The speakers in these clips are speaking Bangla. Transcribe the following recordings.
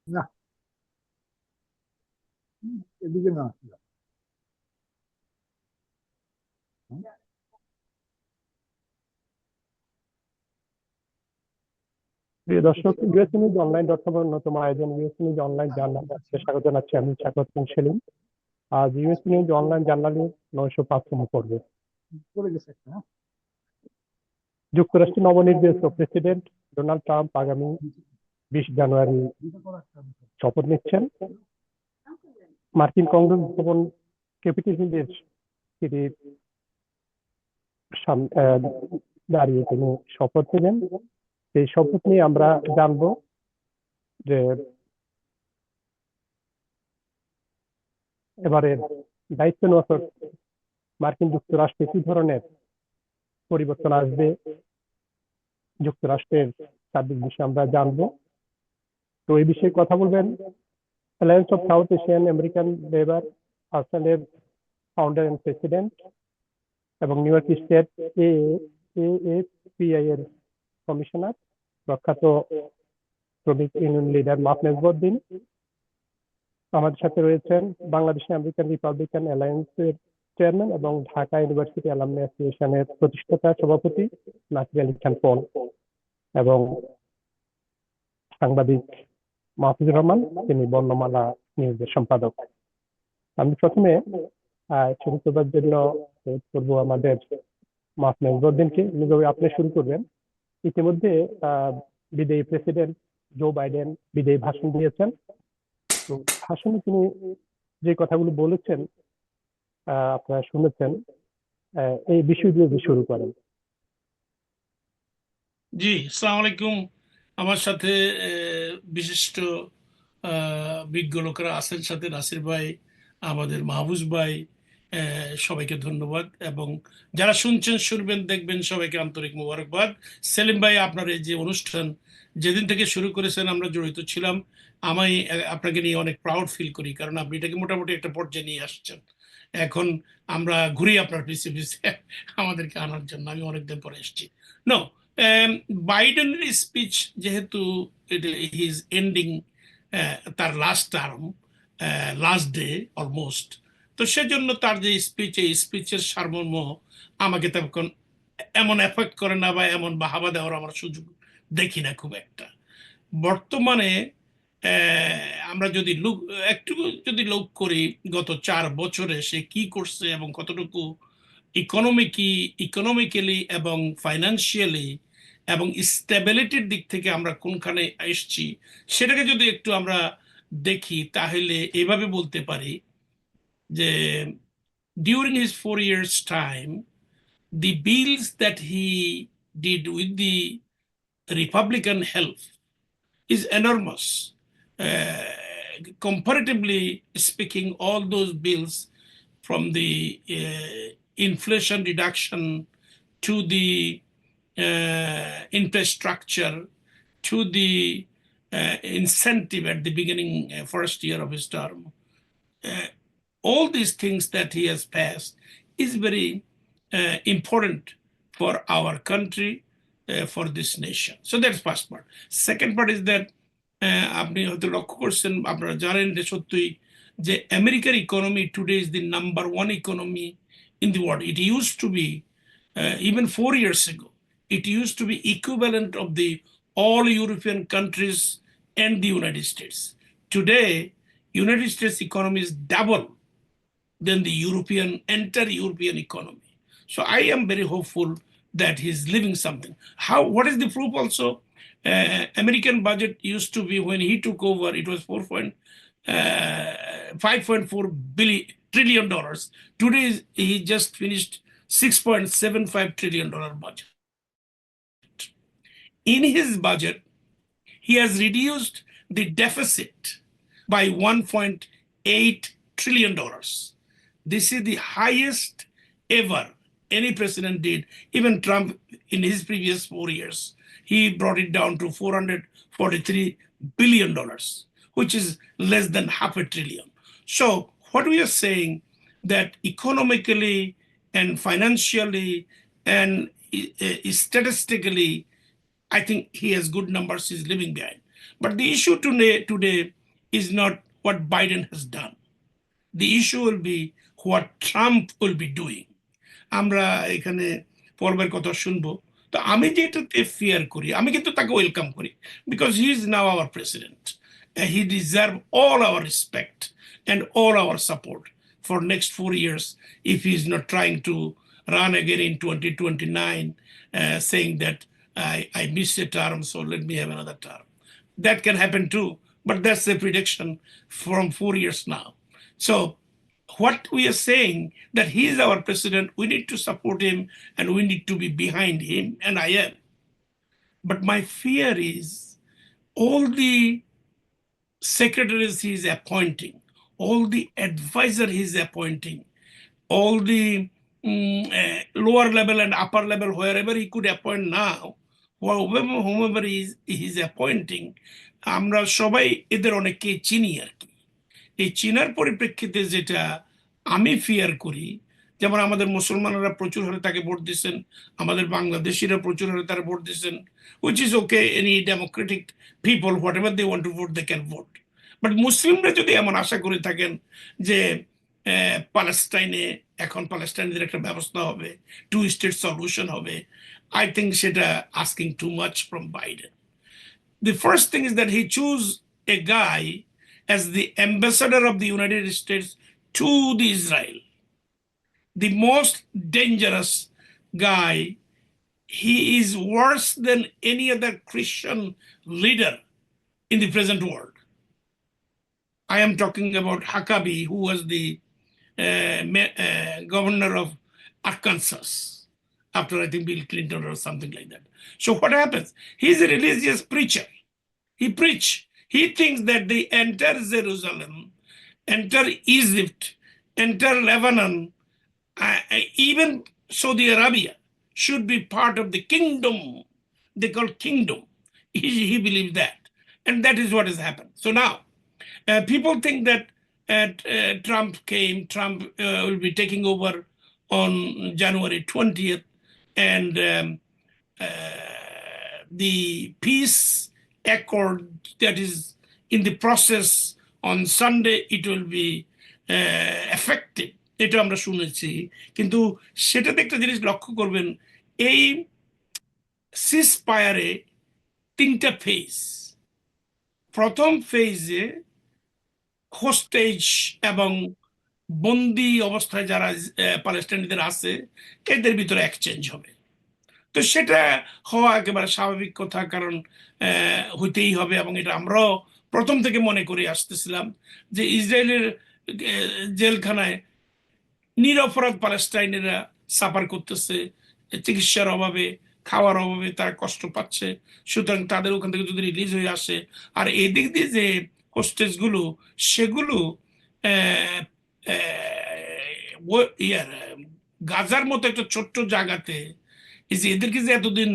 না, এদিকে না। প্রিয় দর্শক, ইউএস নিউজ অনলাইন .com অন্যতম আয়োজন ইউএস নিউজ অনলাইন জার্নাল স্বাগত জানাচ্ছি আমি চাকরুদ্দিন সেলিম। আজ ইউএস নিউজ অনলাইন জার্নালের 905তম পর্বে। যুক্তরাষ্ট্রের নবনির্বাচিত প্রেসিডেন্ট ডোনাল্ড ট্রাম্প আগামী 20 জানুয়ারি শপথ নিচ্ছেন। মার্কিন কংগ্রেস ভবন ক্যাপিটল হিলের সিঁড়ির দাঁড়িয়ে তিনি শপথ নেবেন। এই শপথ নিয়ে আমরা জানবো যে এবারের দায়িত্ব নেওয়ার পর মার্কিন যুক্তরাষ্ট্রে কি ধরনের পরিবর্তন আসবে, যুক্তরাষ্ট্রের সার্বিক বিষয়ে আমরা জানবো। তো এই বিষয়ে কথা বলবেন alliance of south Asian American labour পার্সনের ফাউন্ডার এন্ড প্রেসিডেন্ট এবং নিউ ইয়র্ক স্টেট এএফপিআই এর কমিশনার, প্রখ্যাত শ্রমিক ইউনিয়ন লিডার মাহফুজ উদ্দিন। আমাদের সাথে রয়েছেন বাংলাদেশ আমেরিকান রিপাবলিকান অ্যালায়েন্সের চেয়ারম্যান এবং ঢাকা ইউনিভার্সিটি অ্যালামনি অ্যাসোসিয়েশনের প্রতিষ্ঠাতা সভাপতি নাসির আলী খান পল এবং সাংবাদিক মাহফুজুর রহমান, তিনি বর্ণমালা নিউজের সম্পাদক। আমি প্রথমে শুরু করবার জন্য করব আমাদের মাহফুজ উদ্দিনকে। আপনি শুরু করবেন। ইতিমধ্যে বিদায়ী প্রেসিডেন্ট জো বাইডেন বিদায়ী ভাষণ দিয়েছেন। তো ভাষণে তিনি যে কথাগুলো বলেছেন আপনারা শুনেছেন, এই বিষয় দিয়ে শুরু করেন। জি, আসসালামু আলাইকুম। আমার সাথে বিশিষ্ট বিজ্ঞ লোকেরা আছেন, সাথে নাসির ভাই, আমাদের মাহফুজ ভাই, সবাইকে ধন্যবাদ। এবং যারা শুনছেন, শুনবেন, দেখবেন, সবাইকে আন্তরিক মোবারকবাদ। সেলিম ভাই, আপনার এই যে অনুষ্ঠান যেদিন থেকে শুরু করেছেন আমরা জড়িত ছিলাম। আমি আপনাকে নিয়ে অনেক প্রাউড ফিল করি, কারণ আপনি এটাকে মোটামুটি একটা পর্যায়ে নিয়ে আসছেন। এখন আমরা ঘুরি আপনার পিছিয়ে পিছিয়ে আমাদেরকে আনার জন্য। আমি অনেকদিন পরে এসেছি। নো, বাইডেনের স্পিচ যেহেতু হিজ এন্ডিং, তার last term, last day almost, তো সেজন্য তার যে স্পিচ, এই স্পিচের সারমর্ম আমাকে তখন এমন এফেক্ট করে না, বা এমন বাহাবা দেওয়ার আমার সুযোগ দেখি না খুব একটা। বর্তমানে আমরা যদি একটু লোক করি গত 4 বছরে সে কি করছে এবং কতটুকু ইকোনমিক্যালি এবং ফাইন্যান্সিয়ালি এবং স্টেবিলিটির দিক থেকে আমরা কোনখানে এসছি, সেটাকে যদি একটু আমরা দেখি, তাহলে এভাবে বলতে পারি যে during his 4 years time, the bills that he did with the Republican help is enormous. Comparatively speaking, all those bills, from the inflation reduction to the infrastructure to the incentive at the beginning, first year of his term, all these things that he has passed is very important for our country, for this nation. So that's first part. Second part is that আপনি হয়তো লক্ষ্য করছেন, আপনারা জানেন যে সত্যি যে আমেরিকার economy today is the number 1 economy in the world. It used to be, even 4 years ago, it used to be equivalent of the all European countries and the United States. Today, United States economy is double than the entire European economy. So I am very hopeful that he's living something. What is the proof also? American budget used to be, when he took over, it was $5.4 trillion. Today he just finished $6.75 trillion budget. In his budget, he has reduced the deficit by $1.8 trillion. This is the highest ever any president did. Even Trump, in his previous 4 years, he brought it down to $443 billion, which is less than half a trillion. So what we are saying, that economically and financially and statistically, I think he has good numbers he's living behind. But the issue today is not what Biden has done. The issue will be what Trump will be doing. আমরা এখানে পর্বের কথা শুনবো। তো আমি যেটাতে ফিয়ার করি, আমি কিন্তু তাকে ওয়েলকাম করি, because he is now hour president. He deserve all our respect and all our support for next 4 years if he is not trying to run again in 2029, saying that I missed a term, so let me have another term. That can happen too, but that's the prediction from 4 years now. So what we are saying that he is our president, we need to support him and we need to be behind him, and I am. But my fear is all the secretaries he is appointing, all the advisor he is appointing, all the lower level and upper level, wherever he could appoint now, whomever he is appointing, আমরা সবাই এদের অনেককে চিনি আর কি। এই চিনার পরিপ্রেক্ষিতে যেটা আমি ফিয়ার করি, যেমন আমাদের মুসলমানরা প্রচুর হারে তাকে ভোট দিচ্ছেন, আমাদের বাংলাদেশিরা প্রচুর হারে তারা ভোট দিচ্ছেন, which is okay, any democratic people, whatever they want to vote, they can vote. But মুসলিমরা যদি এমন আশা করে থাকেন যে প্যালেস্টাইনে এখন প্যালেস্টাইনের একটা ব্যবস্থা হবে, 2 state solution হবে, I think সেটা asking too much from Biden. The first thing is that he chose a guy as the ambassador of the United States to the Israel, the most dangerous guy. He is worse than any other Christian leader in the present world. I am talking about Huckabee, who was the governor of Arkansas after, I think, Bill Clinton or something like that. So what happens? He's a religious preacher. He preach. He thinks that they enter Jerusalem, enter Egypt, enter Lebanon, even Saudi Arabia should be part of the kingdom. They call kingdom. He believes that. And that is what has happened. So now, people think that Trump will be taking over on January 20th, and the peace accord that is in the process on Sunday, it will be effective. এটা আমরা শুনেছি, কিন্তু সেটাতে একটা জিনিস লক্ষ্য করবেন, এই সিজফায়ারে 3টা ফেজ। প্রথম ফেজে হোস্টেজ এবং বন্দি অবস্থায় যারা প্যালেস্টাইনিদের আছে এদের ভিতরে এক্সচেঞ্জ হবে। তো সেটা হওয়া একেবারে স্বাভাবিক কথা, কারণ হইতেই হবে, এবং এটা আমরাও প্রথম থেকে মনে করে আসতেছিলাম যে ইসরায়েলের জেলখানায় নিরপরাধ প্যালেস্টাইনিরা সাফার করতেছে, চিকিৎসার অভাবে, খাওয়ার অভাবে তারা কষ্ট পাচ্ছে। সুতরাং তাদের ওখান থেকে যদি রিলিজ হয়ে আসে, আর এদিক দিয়ে যে হোস্টেজ গুলো, সেগুলো গাজার মতো একটা ছোট্ট জায়গাতে, এই যে এদেরকে যে এতদিন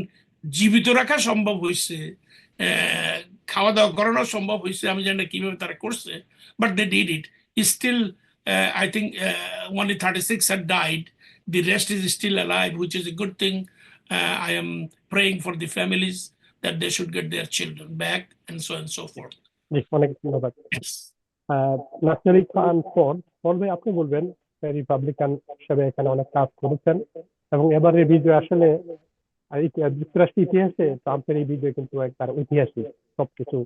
জীবিত রাখা সম্ভব হয়েছে, খাওয়া দাওয়া করানো সম্ভব হয়েছে, আমি জানি না কিভাবে তারা করছে, but they did it. Still I think only 36 had died. The rest is still alive, which is a good thing. I am praying for the families that they should get their children back, and so on and so forth. অনেক ধন্যবাদ। Yes. নাসির খান পর্বে আপনি বলবেন, রিপাবলিকান হিসেবে এখানে অনেক কাজ করেছেন, এবং এবারের বিজয় আসলে যুক্তরাষ্ট্রের ইতিহাসে ট্রাম্পের এই বিজয় কিন্তু একবার ঐতিহাসিক। সবকিছু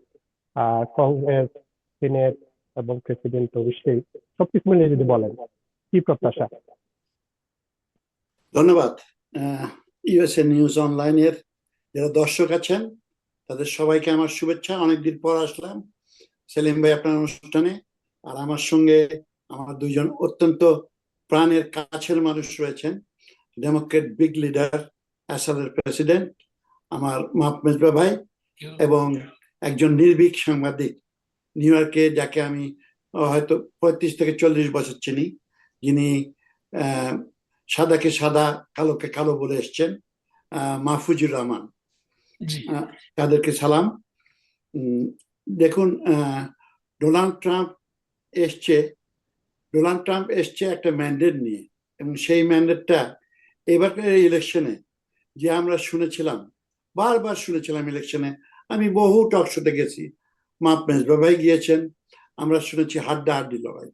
কংগ্রেস, সিনেট এবং প্রেসিডেন্ট অবশ্যই সবকিছু মিলিয়ে যদি বলেন কি প্রত্যাশা? ধন্যবাদ। ইউএসএ নিউজ অনলাইনের যারা দর্শক আছেন তাদের সবাইকে আমার শুভেচ্ছা। অনেকদিন পর আসলাম সেলিম ভাই আপনার অনুষ্ঠানে, আর আমার সঙ্গে আমার দুইজন অত্যন্ত প্রাণের কাছের মানুষ রয়েছেন। ডেমোক্রেট বিগ লিডার আসাদের প্রেসিডেন্ট আমার মাহফুজ ভাই, এবং একজন নির্ভীক সাংবাদিক নিউ ইয়র্কে, যাকে আমি হয়তো 35 থেকে 40 বছর চিনি, যিনি সাদাকে সাদা কালোকে কালো বলে এসছেন, মাহফুজুর রহমান। তাদেরকে সালাম। দেখুন, ডোনাল্ড ট্রাম্প এসছে একটা ম্যান্ডেট নিয়ে, এবং সেই ম্যান্ডেটটা এবারের ইলেকশনে যে আমরা শুনেছিলাম, বারবার শুনেছিলাম ইলেকশনে আমি বহু টক শোতে গেছি, মেজবা ভাই গিয়েছেন, আমরা শুনেছি হাড্ডাহাড্ডি লড়াই।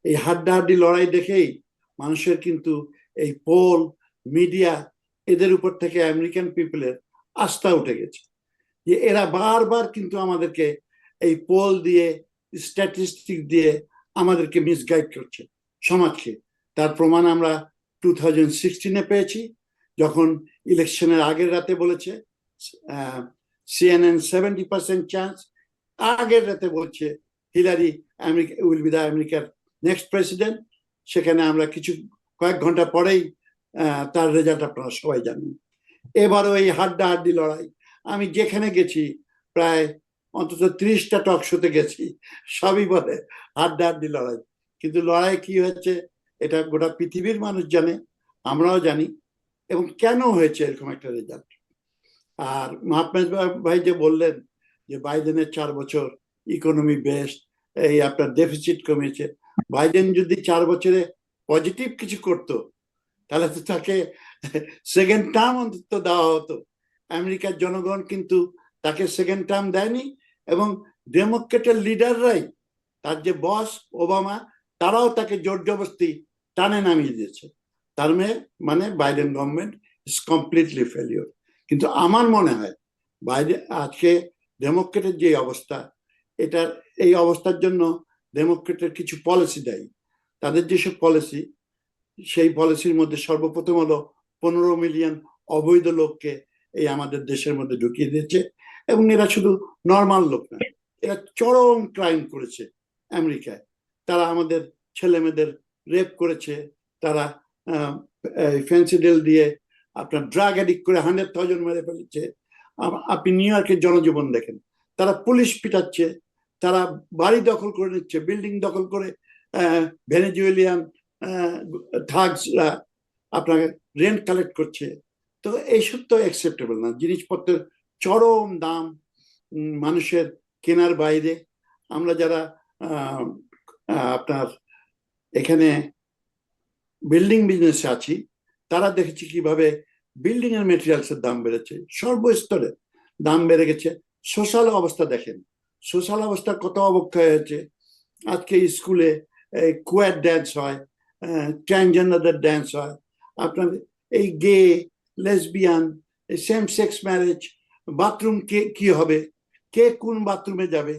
এই হাড্ডাহাড্ডি লড়াই দেখেই মানুষের কিন্তু এই পোল, মিডিয়া, এদের উপর থেকে আমেরিকান পিপলের আস্থা উঠে গেছে, যে এরা বারবার কিন্তু আমাদেরকে এই পোল দিয়ে, স্ট্যাটিস্টিক দিয়ে আমাদেরকে মিসগাইড করছে সমাজকে। তার প্রমাণ আমরা 2016-এ পেয়েছি, যখন ইলেকশনের আগের রাতে বলেছে CNN 70% চান্স, আগের রাতে বলছে Hillary America will be the আমেরিকার নেক্সট প্রেসিডেন্ট। সেখানে আমরা কয়েক ঘন্টা পরেই তার রেজাল্ট আপনারা সবাই জানেন। এবারও এই হাড্ডাহাড্ডি লড়াই, আমি যেখানে গেছি প্রায় অন্তত 30টা টক শোতে গেছি, সবই বলে হাড্ডাহাড্ডি লড়াই। কিন্তু লড়াই কি হয়েছে এটা গোটা পৃথিবীর মানুষ জানে, আমরাও জানি, এবং কেন হয়েছে এরকম একটা রেজাল্ট। আর মাহফুজ ভাই যে বললেন যে বাইডেনের 4 বছর ইকোনমি বেস্ট, এই আপনার ডেফিসিট কমেছে, বাইডেন যদি 4 বছরে পজিটিভ কিছু করতো তাহলে তো তাকে সেকেন্ড টার্ম অন্তত দেওয়া হতো। আমেরিকার জনগণ কিন্তু তাকে সেকেন্ড টার্ম দেয়নি, এবং ডেমোক্রেটের লিডাররাই, তার যে বস ওবামা, তারাও তাকে জোর জবরদস্তি টানে নামিয়ে দিয়েছে। তার মানে Biden government is completely failure. কিন্তু আমার মনে হয় বাইডেন আজকে ডেমোক্রেটের যে অবস্থা, এই অবস্থার জন্য ডেমোক্রেটের কিছু পলিসি দায়ী। তাদের যেসব পলিসি, সেই পলিসির মধ্যে সর্বপ্রথম হলো 15 মিলিয়ন অবৈধ লোককে এই আমাদের দেশের মধ্যে ঢুকিয়ে দিয়েছে। এবং এরা শুধু নর্মাল লোক না, এরা চরম ক্রাইম করেছে আমেরিকায়। তারা আমাদের ছেলে মেয়েদের রেপ করেছে, তারা ফেন্সিডেল দিয়ে আপনার ড্রাগ অ্যাডিক্ট করে 100,000 মেরে ফেলেছে। আপনি নিউ ইয়র্কের জনজীবন দেখেন, তারা পুলিশ পিটাচ্ছে, তারা বাড়ি দখল করে নিচ্ছে, বিল্ডিং দখল করে ভেনেজুয়েলিয়ান থাগসরা আপনাকে রেন্ট কালেক্ট করছে। তো এইসব তো অ্যাকসেপ্টেবল না। জিনিসপত্রের চরম দাম মানুষের কেনার বাইরে। আমরা যারা আপনার এখানে বিল্ডিং বিজনেসে আছি, তারা দেখেছি কিভাবে বিল্ডিং এর মেটেরিয়ালসের দাম বেড়েছে, সর্বস্তরে দাম বেড়ে গেছে। সোশ্যাল অবস্থা দেখেন, সোশ্যাল অবস্থা কত অবক্ষয় হয়েছে। আজকে স্কুলে কোয়াড ড্যান্স হয়, ট্রান্সজেন্ডারদের ড্যান্স হয়, আপনার এই gay, lesbian, same sex marriage, bathroom কি হবে, কে কোন বাথরুমে যাবে।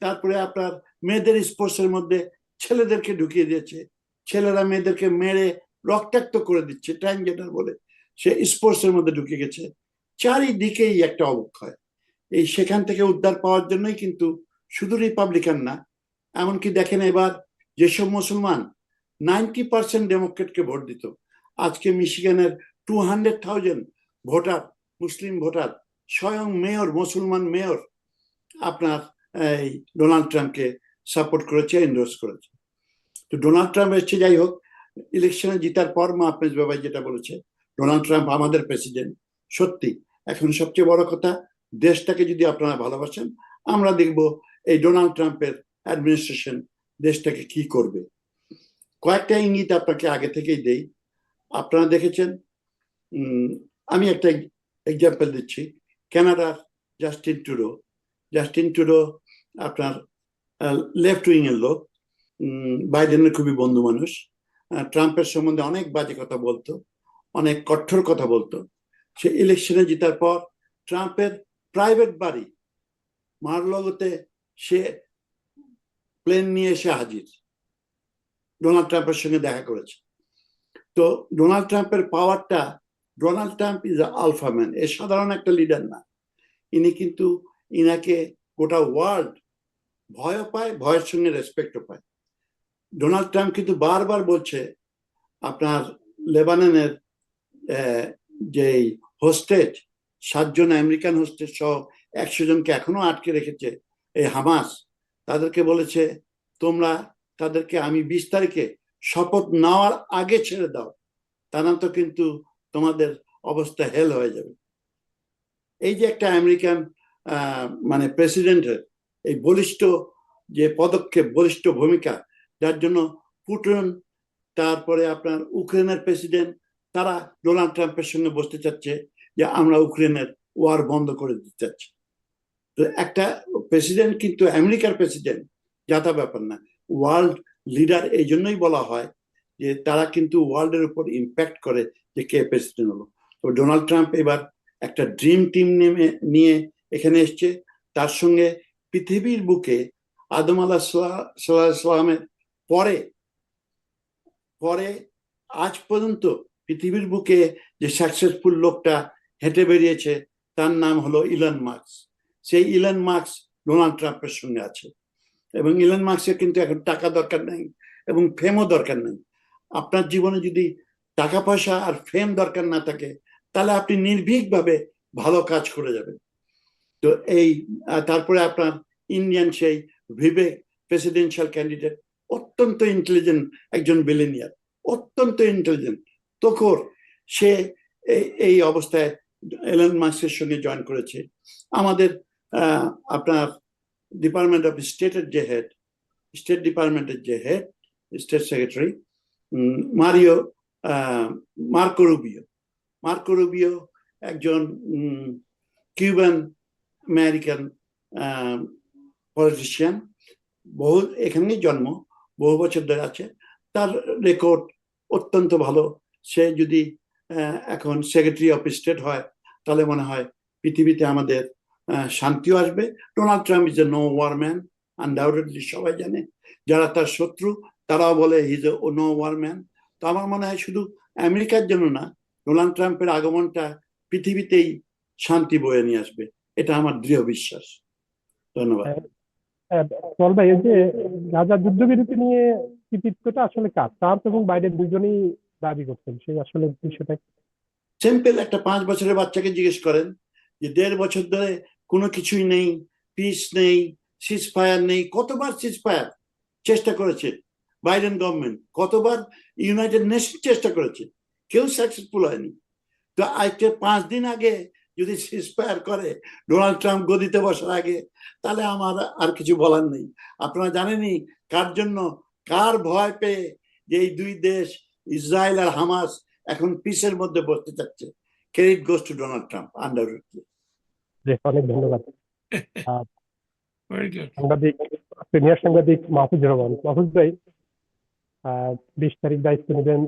তারপরে আপনার মেয়েদের স্পোর্টসের মধ্যে ছেলেদেরকে ঢুকিয়ে দিয়েছে, ছেলেরা মেয়েদেরকে মেরে রক্তাক্ত করে দিচ্ছে ট্রান্সজেন্ডার বলে, সে স্পোর্টসের মধ্যে ঢুকে গেছে। চারিদিকেই একটা অবক্ষয়। সেখান থেকে উদ্ধার পাওয়ার জন্যই কিন্তু শুধু রিপাবলিকান না, এমনকি দেখেন এবার যেসব মুসলমান 90% ডেমোক্রেটকে ভোট দিত, আজকে মিশিগানের 200,000 ভোটার, মুসলিম ভোটার, স্বয়ং মেয়র, মুসলমান মেয়র আপনার এই ডোনাল্ড ট্রাম্পকে সাপোর্ট করেছে, এন্ডোর্স করেছে। তো ডোনাল্ড ট্রাম্প এসছে, যাই হোক, ইলেকশনে জিতার পর মাহফুজ বাবাই যেটা বলেছে, ডোনাল্ড ট্রাম্প আমাদের প্রেসিডেন্ট। সত্যি এখন সবচেয়ে বড় কথা, দেশটাকে যদি আপনারা ভালোবাসেন, আমরা দেখব এই ডোনাল্ড ট্রাম্পের অ্যাডমিনিস্ট্রেশন দেশটাকে কি করবে। কয়েকটা ইঙ্গিত আপনাকে আগে থেকেই দেই। আপনারা দেখেছেন, আমি একটা এক্সাম্পল দিচ্ছি, কানাডার জাস্টিন ট্রুডো আপনার লেফট উইং এর লোক, বাইডেনের খুবই বন্ধু মানুষ, ট্রাম্পের সম্বন্ধে অনেক বাজে কথা বলতো, অনেক কঠোর কথা বলতো। সে ইলেকশনে জেতার পর ট্রাম্পের প্রাইভেট বাড়ি মার-লাগোতে সে প্লেন নিয়ে এসে হাজির, ডোনাল্ড ট্রাম্পের সঙ্গে দেখা করেছে। তো ডোনাল্ড ট্রাম্পের পাওয়ারটা, Donald Trump is alpha man, এ সাধারণ একটা লিডার না। ইনি কিন্তু, ইনাকে গোটা ওয়ার্ল্ড ভয় পায়, ভয়ের সঙ্গে রেসপেক্টও পায়। ডোনাল্ড ট্রাম্প কিন্তু বারবার বলছে আপনার লেবাননের যে হোস্টেজ, 7 জন আমেরিকান হোস্টেজ সহ 100 জনকে এখনো আটকে রেখেছে এই হামাস, তাদেরকে বলেছে তোমরা তাদেরকে আমি 20 তারিখে শপথ নেওয়ার আগে ছেড়ে দাও, তা না তো কিন্তু তোমাদের অবস্থা হেল হয়ে যাবে। এই যে একটা আমেরিকান মানে প্রেসিডেন্টের এই বলিষ্ঠ যে পদক্ষেপ, বলিষ্ঠ ভূমিকা, যার জন্য পুতিন, তারপরে আপনার ইউক্রেনের প্রেসিডেন্ট, তারা ডোনাল্ড ট্রাম্পের সঙ্গে বসতে চাচ্ছে যে আমরা ইউক্রেনের ওয়ার বন্ধ করে দিতে চাচ্ছে। তো একটা প্রেসিডেন্ট কিন্তু আমেরিকার প্রেসিডেন্ট যাতা ব্যাপার না, ওয়ার্ল্ড লিডার এই জন্যই বলা হয় যে তারা কিন্তু ওয়ার্ল্ডের উপর ইম্প্যাক্ট করে যে কে প্রেসিডেন্ট হলো। তো ডোনাল্ড ট্রাম্প এবার একটা ড্রিম টিম নিয়ে এখানে এসছে। তার সঙ্গে পৃথিবীর বুকে আদম আলাহ সাল্লামের পরে পরে আজ পর্যন্ত পৃথিবীর বুকে যে সাকসেসফুল লোকটা হেঁটে বেরিয়েছে তার নাম হলো ইলন মাস্ক। সেই ইলন মাস্ক ডোনাল্ড ট্রাম্পের সঙ্গে আছে, এবং ইলন মাস্কের কিন্তু এখন টাকা দরকার নেই এবং ফেমও দরকার নেই। আপনার জীবনে যদি টাকা পয়সা আর ফেম দরকার না থাকে, তাহলে আপনি নির্ভীকভাবে ভালো কাজ করে যাবেন। তো এই তারপরে আপনার ইন্ডিয়ান সেই ভিভেক প্রেসিডেন্সিয়াল ক্যান্ডিডেট, অত্যন্ত ইন্টেলিজেন্ট একজন বিলিনিয়ার, অত্যন্ত ইন্টেলিজেন্ট তখন সে এই অবস্থায় এলন মাস্কের সঙ্গে জয়েন করেছে। আমাদের আপনার ডিপার্টমেন্ট অফ স্টেটের যে হেড, স্টেট ডিপার্টমেন্টের যে head, state secretary Marco Rubio একজন কিউবান আমেরিকান পলিটিশিয়ান, বহু এখানেই জন্ম, বহু বছর ধরে আছে, তার রেকর্ড অত্যন্ত ভালো। সে যদি এখন সেক্রেটারি অফ স্টেট হয়, তাহলে মনে হয় পৃথিবীতে আমাদের শান্তিও আসবে। Donald Trump is a no war man, undoubtedly সবাই জানে। যারা তার শত্রু তারাও বলে he is a no war man. তো আমার মনে হয় শুধু আমেরিকার জন্য না, ডোনাল্ড ট্রাম্পের আগমনটা পৃথিবীতেই শান্তি বয়ে নিয়ে আসবে, এটা আমার দৃঢ় বিশ্বাস। ধন্যবাদ। সল ভাই, এই যে গাজা যুদ্ধবিরতি নিয়ে কৃতিত্বটা আসলে কার? ট্রাম্প এবং বাইডেন দুজনেই দাবি করছেন, সেই আসলে বিষয়টা সিম্পল, একটা 5 বছরের বাচ্চাকে জিজ্ঞেস করেন যে 1.5 বছর ধরে কোনো কিছুই নেই, পিস নেই, সিজ ফায়ার নেই। কতবার সিজ ফায়ার চেষ্টা করেছে বাইডেন গভর্নমেন্ট, কতবার ইউনাইটেড নেশন চেষ্টা করেছে, কেউ সাকসেসফুল হয়নি। তো আজকে 5 দিন আগে যদি সিজ ফায়ার করে ডোনাল্ড ট্রাম্প গদিতে বসার আগে, তাহলে আমার আর কিছু বলার নেই। আপনারা জানেনই কার জন্য, কার ভয় পেয়ে যে এই দুই দেশ ইসরায়েল আর হামাস এখন পিসের মধ্যে বসতে চাচ্ছে। Credit goes to Donald Trump undoubtedly. অনেক ধন্যবাদ। Very good. সাংবাদিক, সিনিয়র সাংবাদিক মাহফুজুর রহমান। মাহফুজ ভাই, 20 তারিখ দায়িত্ব নেবেন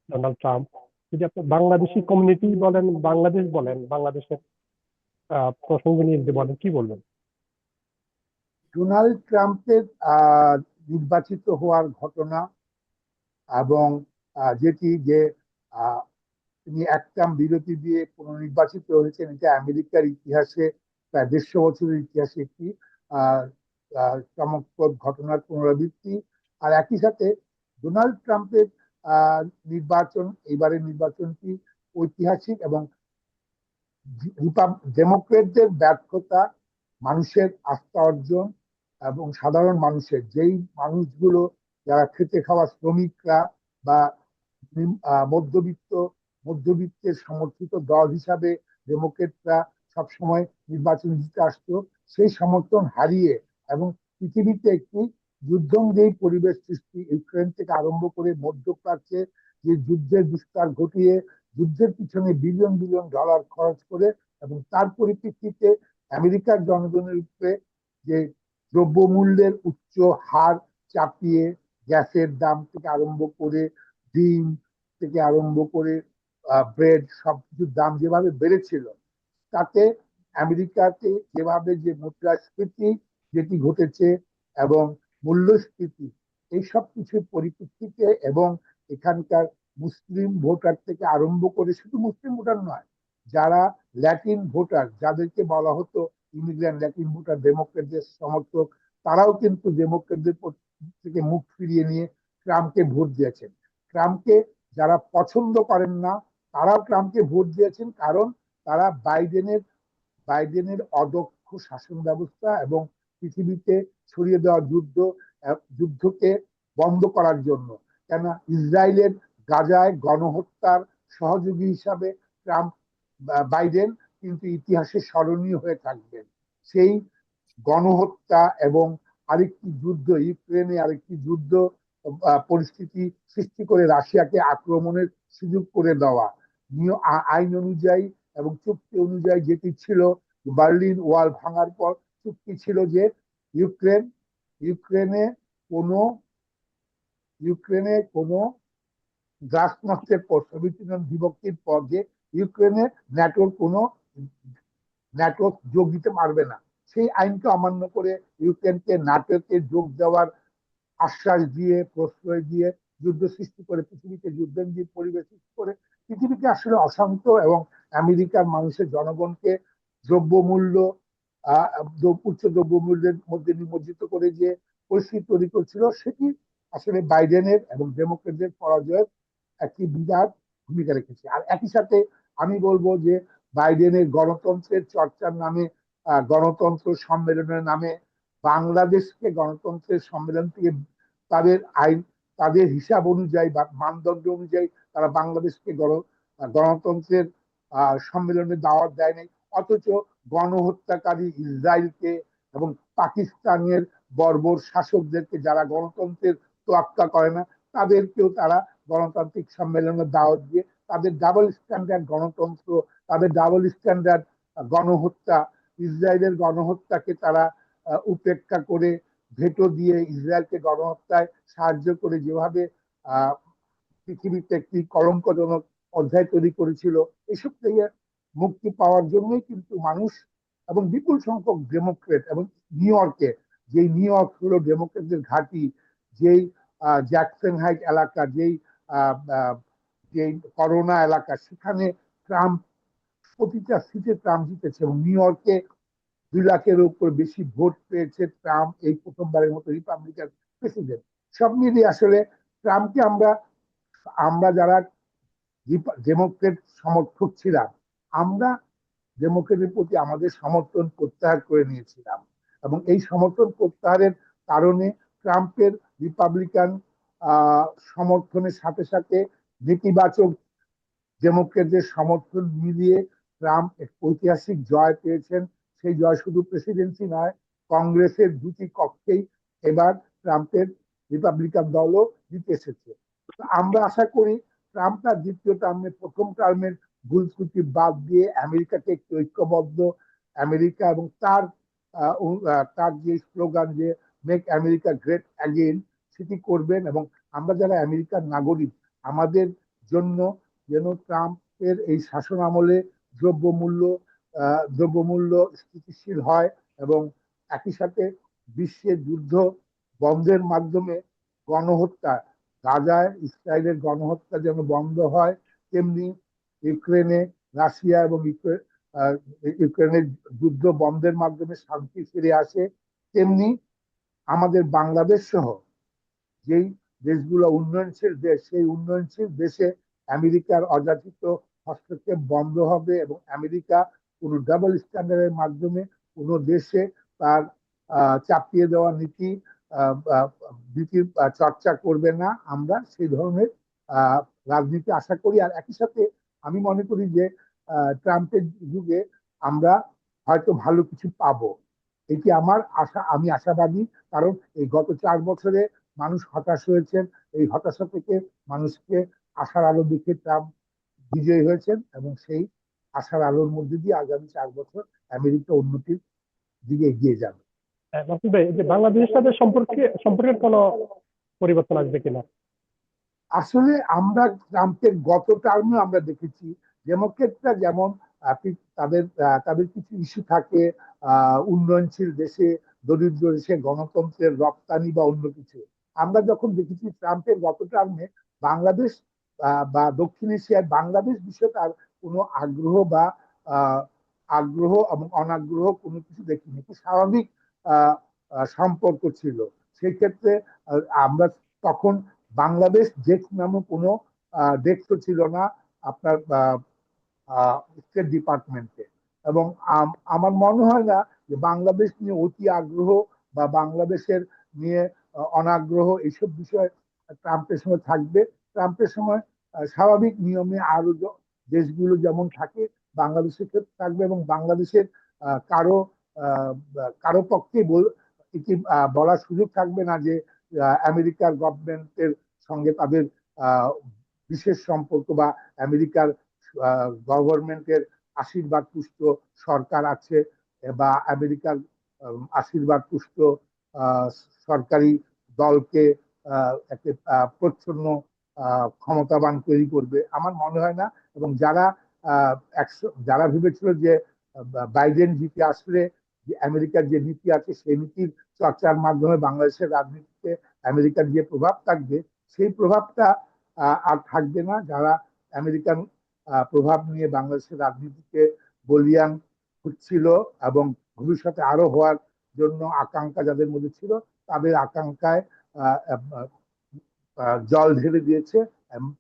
ডোনাল্ড ট্রাম্প। যদি আপনি বাংলাদেশি কমিউনিটি বলেন, বাংলাদেশ বলেন, বাংলাদেশের প্রসঙ্গ নিয়ে যদি বলেন, কি বলবেন? ডোনাল্ড ট্রাম্পের নির্বাচিত হওয়ার ঘটনা এবং যেটি যে তিনি এক টার্ম বিরতি দিয়ে পুনর্নির্বাচিত হয়েছেন, এটা আমেরিকার ইতিহাসে প্রায় 150 বছরের ইতিহাসে একটি চমকপ্রদ ঘটনার পুনরাবৃত্তি। আর একই সাথে ডোনাল্ড ট্রাম্পের এইবারের নির্বাচনটি ঐতিহাসিক এবং ডেমোক্রেটদের ব্যর্থতা, মানুষের আস্থা অর্জন এবং সাধারণ মানুষের, যেই মানুষগুলো যারা খেটে খাওয়া শ্রমিকরা বা মধ্যবিত্তের সমর্থিত দল হিসাবে ডেমোক্রেটরা সবসময় নির্বাচন জিতে আসতো, সেই সমর্থন হারিয়ে এবং পৃথিবীতে একটি যুদ্ধংদেহী পরিবেশ সৃষ্টি, ইউক্রেন থেকে আরম্ভ করে মধ্যপ্রাচ্যে যে যুদ্ধের বিস্তার ঘটিয়ে যুদ্ধের পিছনে বিলিয়ন বিলিয়ন ডলার খরচ করে, এবং তার পরিপ্রেক্ষিতে আমেরিকার জনগণের উপরে যে দ্রব্যমূল্যের উচ্চ হার চাপিয়ে, গ্যাসের দাম থেকে আরম্ভ করে, ডিম থেকে আরম্ভ করে ব্রেড, সবকিছুর দাম যেভাবে বেড়েছিল, তাতে আমেরিকাতে যেভাবে যে মুদ্রাস্ফীতি যেটি ঘটেছে এবং মূল্যস্ফীতি, এইসব কিছুর পরিপ্রেক্ষিতে এবং এখানকার মুসলিম ভোটার থেকে আরম্ভ করে, শুধু মুসলিম ভোটার নয়, যারা ল্যাটিন ভোটার, যাদেরকে বলা হতো ইমিগ্রেন্ট ল্যাটিন ভোটার, ডেমোক্রেটদের সমর্থক, তারাও কিন্তু ডেমোক্রেটদের থেকে মুখ ফিরিয়ে নিয়ে ট্রাম্পকে ভোট দিয়েছেন। ট্রাম্পকে যারা পছন্দ করেন না তারাও ট্রাম্পকে ভোট দিয়েছেন, কারণ তারা বাইডেনের অদক্ষ শাসন ব্যবস্থা এবং পৃথিবীতে ছড়িয়ে দেওয়া যুদ্ধকে বন্ধ করার জন্য। কেন ইসরায়েলের গাজায় গণহত্যার সহযোগী হিসাবে বাইডেন কিন্তু ইতিহাসে স্মরণীয় হয়ে থাকবেন। সেই গণহত্যা এবং আরেকটি যুদ্ধ, ইউক্রেনে আরেকটি যুদ্ধ পরিস্থিতি সৃষ্টি করে রাশিয়াকে আক্রমণের সুযোগ করে দেওয়া, আইন অনুযায়ী এবং চুক্তি অনুযায়ী যেটি ছিল, বার্লিন ওয়াল ভাঙার পর চুক্তি ছিল যে ইউক্রেন ইউক্রেনে কোনো ইউক্রেনে কোনো দ্রাসনষ্টের পর, সোভিয়েত ইউনিয়ন বিভক্তির পর, যে ইউক্রেনে ন্যাটোর কোনো ন্যাটো যোগ দিতে পারবে না, সেই আইনকে অমান্য করে ইউক্রেনকে ন্যাটোতে যোগ দেওয়ার আশ্বাস দিয়ে, প্রশ্রয় দিয়ে, যুদ্ধ সৃষ্টি করে, পৃথিবীতে যুদ্ধের পরিবেশ সৃষ্টি করে পৃথিবীকে আসলে অশান্ত এবং আমেরিকার মানুষের জনগণকে দ্রব্যমূল্য উচ্চ দ্রব্যমূল্যের মধ্যে নিমজ্জিত করে যে পরিস্থিতি তৈরি করছিল, সেটি আসলে বাইডেনের এবং ডেমোক্রেটদের পরাজয়ের একটি বিরাট ভূমিকা রেখেছে। আর একই সাথে আমি বলবো যে বাইডেনের গণতন্ত্রের চর্চার নামে, গণতন্ত্র সম্মেলনের নামে বাংলাদেশকে গণতন্ত্রের সম্মেলন থেকে তাদের আইন, তাদের হিসাব অনুযায়ী বা মানদণ্ড অনুযায়ী তারা বাংলাদেশকে গণতন্ত্রের সম্মেলনে দাওয়াত দেয় নাই, অথচ গণহত্যাকারী ইসরায়েলকে এবং পাকিস্তানের বর্বর শাসকদেরকে, যারা গণতন্ত্রের তোয়াক্কা করে না, তাদেরকেও তারা গণতান্ত্রিক সম্মেলনে দাওয়াত দিয়ে তাদের ডাবল স্ট্যান্ডার্ড গণতন্ত্র, তাদের ডাবল স্ট্যান্ডার্ড গণহত্যা, ইসরায়েলের গণহত্যাকে তারা উপেক্ষা করে ভেটো দিয়ে ইসরায়েলকে গণহত্যায় সাহায্য করে যেভাবে পৃথিবীতে একটি কলঙ্কজনক অধ্যায় তৈরি করেছিল, এসব থেকে মুক্তি পাওয়ার জন্যই কিন্তু মানুষ এবং বিপুল সংখ্যক ডেমোক্রেট, এবং নিউ ইয়র্কে, যেই নিউ ইয়র্ক হলো ডেমোক্রেটদের ঘাঁটি, যেই জ্যাকসন হাইট এলাকা, যেই করোনা এলাকা, সেখানে ট্রাম্প প্রতিটা সিটে ট্রাম্প জিতেছে এবং নিউ ইয়র্কে 2 লাখের উপর বেশি ভোট পেয়েছে ট্রাম্প, এই প্রথমবারের মতো রিপাবলিকান প্রেসিডেন্ট। সব মিলিয়ে আসলে ট্রাম্পকে আমরা আমরা যারা ডেমোক্রেট সমর্থক ছিলাম, আমরা ডেমোক্রেটের প্রতি আমাদের সমর্থন প্রত্যাহার করে নিয়েছিলাম, এবং এই সমর্থন প্রত্যাহারের কারণে ট্রাম্পের রিপাবলিকান সমর্থনের সাথে সাথে নেতিবাচক ডেমোক্রেটদের সমর্থন মিলিয়ে ট্রাম্প এক ঐতিহাসিক জয় পেয়েছেন। সেই জয় শুধু প্রেসিডেন্সি নয়, কংগ্রেসের 2টি কক্ষেই এবার ট্রাম্পের রিপাবলিকান দলও জিতে এসেছে। আমরা আশা করি ট্রাম্প তার দ্বিতীয় টার্মে প্রথম টার্মের ভুল ত্রুটি বাদ দিয়ে আমেরিকাকে একটি ঐক্যবদ্ধ আমেরিকা, এবং তার যে স্লোগান যে মেক আমেরিকা গ্রেট অ্যাগেন, সেটি করবেন। এবং আমরা যারা আমেরিকার নাগরিক, আমাদের জন্য যেন ট্রাম্পের এই শাসন আমলে দ্রব্যমূল্য স্থিতিশীল হয়, এবং একই সাথে বিশ্বের যুদ্ধ বন্ধের মাধ্যমে গণহত্যা, গাজায় ইসরায়েলের গণহত্যা যেন বন্ধ হয়, তেমনি ইউক্রেনে রাশিয়া এবং ইউক্রেনের যুদ্ধ বন্ধের মাধ্যমে শান্তি ফিরে আসে, তেমনি আমাদের বাংলাদেশ সহ যেই দেশগুলো উন্নয়নশীল দেশ, সেই উন্নয়নশীল দেশে আমেরিকার অযাচিত হস্তক্ষেপ বন্ধ হবে, এবং আমেরিকা কোনো ডাবল স্ট্যান্ডার্ডের মাধ্যমে কোনো দেশে তার চাপিয়ে দেওয়া নীতির চর্চা করবে না। আমরা সেই ধরনের রাজনীতি আশা করি। আর একই সাথে আমি মনে করি যে ট্রাম্পের যুগে আমরা হয়তো ভালো কিছু পাবো, এটি আমার আশা। আমি আশাবাদী, কারণ এই গত 4 বছরে মানুষ হতাশ হয়েছেন, এই হতাশা থেকে মানুষকে আশার আলো দেখে ট্রাম্প বিজয়ী হয়েছেন, এবং সেই আশার আলোর মধ্যে দিয়ে আগামী 4 বছর আমেরিকা উন্নতির দিকে এগিয়ে যাবে। মাসুদ ভাই, যে বাংলাদেশের সাথে সম্পর্কের কোনো পরিবর্তন আসবে কিনা? আসলে আমরা ট্রাম্পের গত টার্মে আমরা দেখেছি ডেমোক্রেটরা যেমন তাদের কিছু ইস্যু থাকে, উন্নয়নশীল দেশে, দরিদ্র দেশে গণতন্ত্রের রপ্তানি বা অন্য কিছু। আমরা যখন দেখেছি ট্রাম্পের গত টার্মে বাংলাদেশ বা দক্ষিণ এশিয়ার বাংলাদেশ বিষয়ে তার কোনো আগ্রহ এবং অনাগ্রহ কোনো কিছু দেখিনি, কি স্বাভাবিক সম্পর্ক ছিল। সেই ক্ষেত্রে আমরা তখন বাংলাদেশ ডেস্ক নামে কোনো ডেস্ক ছিল না আপনার স্টেট ডিপার্টমেন্টে, এবং আমার মনে হয় না যে বাংলাদেশ নিয়ে অতি আগ্রহ বা বাংলাদেশের নিয়ে অনাগ্রহ এইসব বিষয় ট্রাম্পের সময় থাকবে। ট্রাম্পের সময় স্বাভাবিক নিয়মে আরো দেশগুলো যেমন থাকে বাংলাদেশের ক্ষেত্রে থাকবে, এবং বাংলাদেশের কারো কারো পক্ষে এটি বলার সুযোগ থাকবে না যে আমেরিকার গভর্নমেন্টের সঙ্গে তাদের বিশেষ সম্পর্ক বা আমেরিকার গভর্নমেন্টের আশীর্বাদ পুষ্ট সরকার আছে বা আমেরিকার আশীর্বাদ পুষ্ট আহ, সরকারি দলকে একটা প্রচ্ছন্ন ক্ষমতাবান তৈরি করবে আমার মনে হয় না। এবং যারা ভেবেছিল যে বাইডেন জিতে আসলে যে আমেরিকার যে নীতি আছে সেই নীতির চর্চার মাধ্যমে বাংলাদেশের রাজনীতিতে আমেরিকার যে প্রভাব থাকবে সেই প্রভাবটা আর থাকবে না। যারা আমেরিকান প্রভাব নিয়ে বাংলাদেশের রাজনীতিকে বলিয়ান হচ্ছিল এবং ভবিষ্যতে আরো হওয়ার জন্য আকাঙ্ক্ষা যাদের মধ্যে ছিল তাদের আকাঙ্ক্ষায় জল ঢেলে দিয়েছে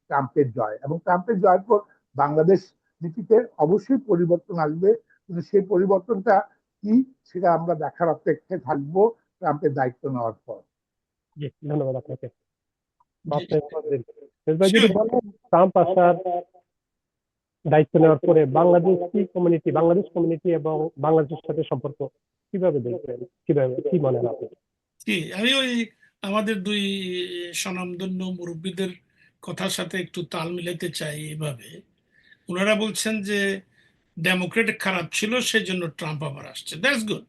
ট্রাম্পের জয়। এবং ট্রাম্পের জয়ের পর বাংলাদেশ নীতিতে অবশ্যই পরিবর্তন আসবে, কিন্তু সেই পরিবর্তনটা কি সেটা আমরা দেখার অপেক্ষায় থাকবো ট্রাম্পের দায়িত্ব নেওয়ার পর। জি, ধন্যবাদ আপনাকে। জি, ভাই যদি বলেন ট্রাম্প আসার দায়িত্ব নেওয়ার পরে বাংলাদেশ কমিউনিটি এবং বাংলাদেশের সাথে সম্পর্ক কিভাবে দেখবেন, কি মনে হয় আপনি? জি, আমি ওই আমাদের দুই স্বনামধন্য মুরব্বীদের কথার সাথে একটু তাল মিলাতে চাই। এইভাবে ওনারা বলছেন যে ডেমোক্রেট খারাপ ছিল সেজন্য ট্রাম্প আবার আসছে, দ্যাটস গুড।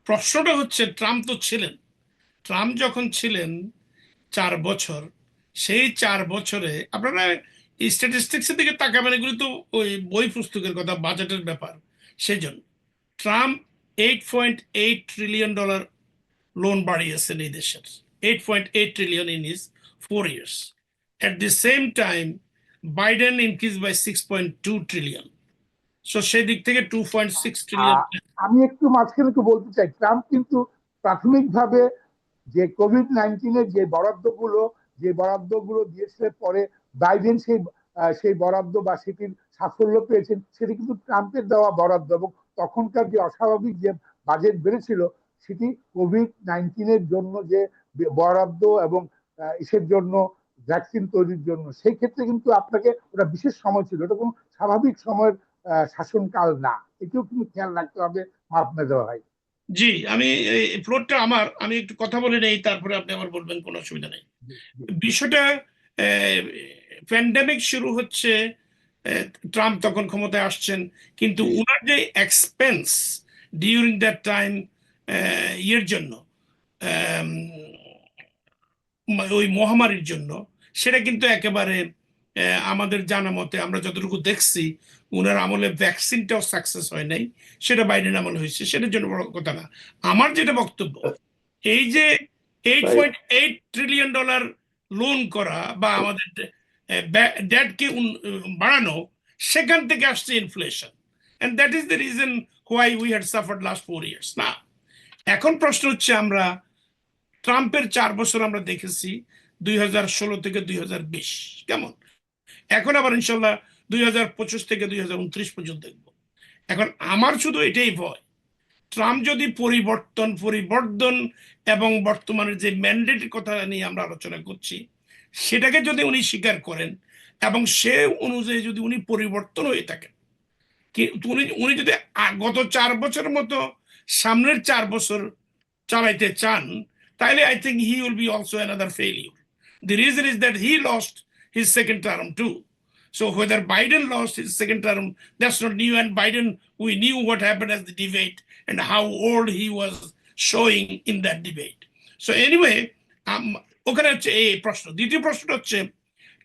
প্রশ্নটা হচ্ছে ট্রাম্প তো ছিলেন, ট্রাম্প যখন ছিলেন 4 বছর, সেই 4 বছরে আপনারা স্ট্যাটিস্টিক্সের দিকে তাকাবেন, এগুলো তো ওই বই পুস্তকের কথা, বাজেটের ব্যাপার। সেজন্য ট্রাম্প $8.8 ট্রিলিয়ন লোন বাড়িয়েছেন এই দেশের, 8.8 trillion in is 4 years. At the same time, Biden increased by 6.2 trillion. So সেই দিক থেকে 2.6 ট্রিলিয়ন। আমি একটু মাঝখানে একটু বলতে চাই, ট্রাম্প কিন্তু প্রাথমিকভাবে যে কোভিড-19 যে বরাদ্দগুলো দিয়েছে, পরে বাইডেন সেই বরাদ্দ বা সেটির সাফল্য পেয়েছেন, সেটি কিন্তু ট্রাম্পের দেওয়া বরাদ্দ। এবং তখনকার যে অস্বাভাবিক যে বাজেট বেড়েছিল সেটি কোভিড-19 জন্য যে বরাদ্দ এবং ইসের জন্য ভ্যাকসিন তৈরির জন্য, সেই ক্ষেত্রে কিন্তু আপনাকে ওটা বিশেষ সময় ছিল, ওটা কোনো স্বাভাবিক সময়ের শাসনকাল না। এটিও কিন্তু খেয়াল রাখতে হবে আপনাদের ভাই। জি, আমি এই ফ্লোরটা আমার, আমি একটু কথা বলে নেই, তারপরে আপনি আবার বলবেন, কোনো অসুবিধা নেই। বিষয়টা প্যান্ডেমিক শুরু হচ্ছে, ট্রাম্প তখন ক্ষমতায় আসছেন, কিন্তু উনার যে এক্সপেন্স ডিউরিং দ্যাট টাইম ইয়ের জন্য, ওই মহামারীর জন্য, সেটা কিন্তু একেবারে আমাদের জানা মতে আমরা যতটুকু দেখছি উনার আমলে ভ্যাকসিনটাও সাকসেস হয় নাই, সেটা বাইডেন আমলে হয়েছে, সেটার জন্য বড় কথা না। আমার যেটা বক্তব্য, এই যে $8.8 ট্রিলিয়ন লোন করা বা আমাদের ডেটকে বাড়ানো, সেখান থেকে আসছে inflation, and that is the reason why we had suffered last 4 years না। এখন প্রশ্ন হচ্ছে, আমরা ট্রাম্পের 4 বছর আমরা দেখেছি 2016 থেকে 2020 কেমন, এখন আবার ইনশাল্লাহ 2025 থেকে 2029 পর্যন্ত দেখবো। এখন আমার শুধু এটাই ভয়, ট্রাম্প যদি পরিবর্তন এবং বর্তমানের যে ম্যান্ডেটের কথা নিয়ে আমরা আলোচনা করছি সেটাকে যদি উনি স্বীকার করেন এবং সে অনুযায়ী যদি উনি পরিবর্তন হয়ে থাকেন, উনি যদি গত 4 বছরের মতো সামনের 4 বছর চালাইতে চান, তাহলে I think he will be also another failure. The reason is that he lost his second term too. So whether Biden lost his second term, that's not new. And Biden, we knew what happened as the debate and how old he was showing in that debate. So anyway, ওখানে হচ্ছে এই প্রশ্ন। দ্বিতীয় প্রশ্নটা হচ্ছে,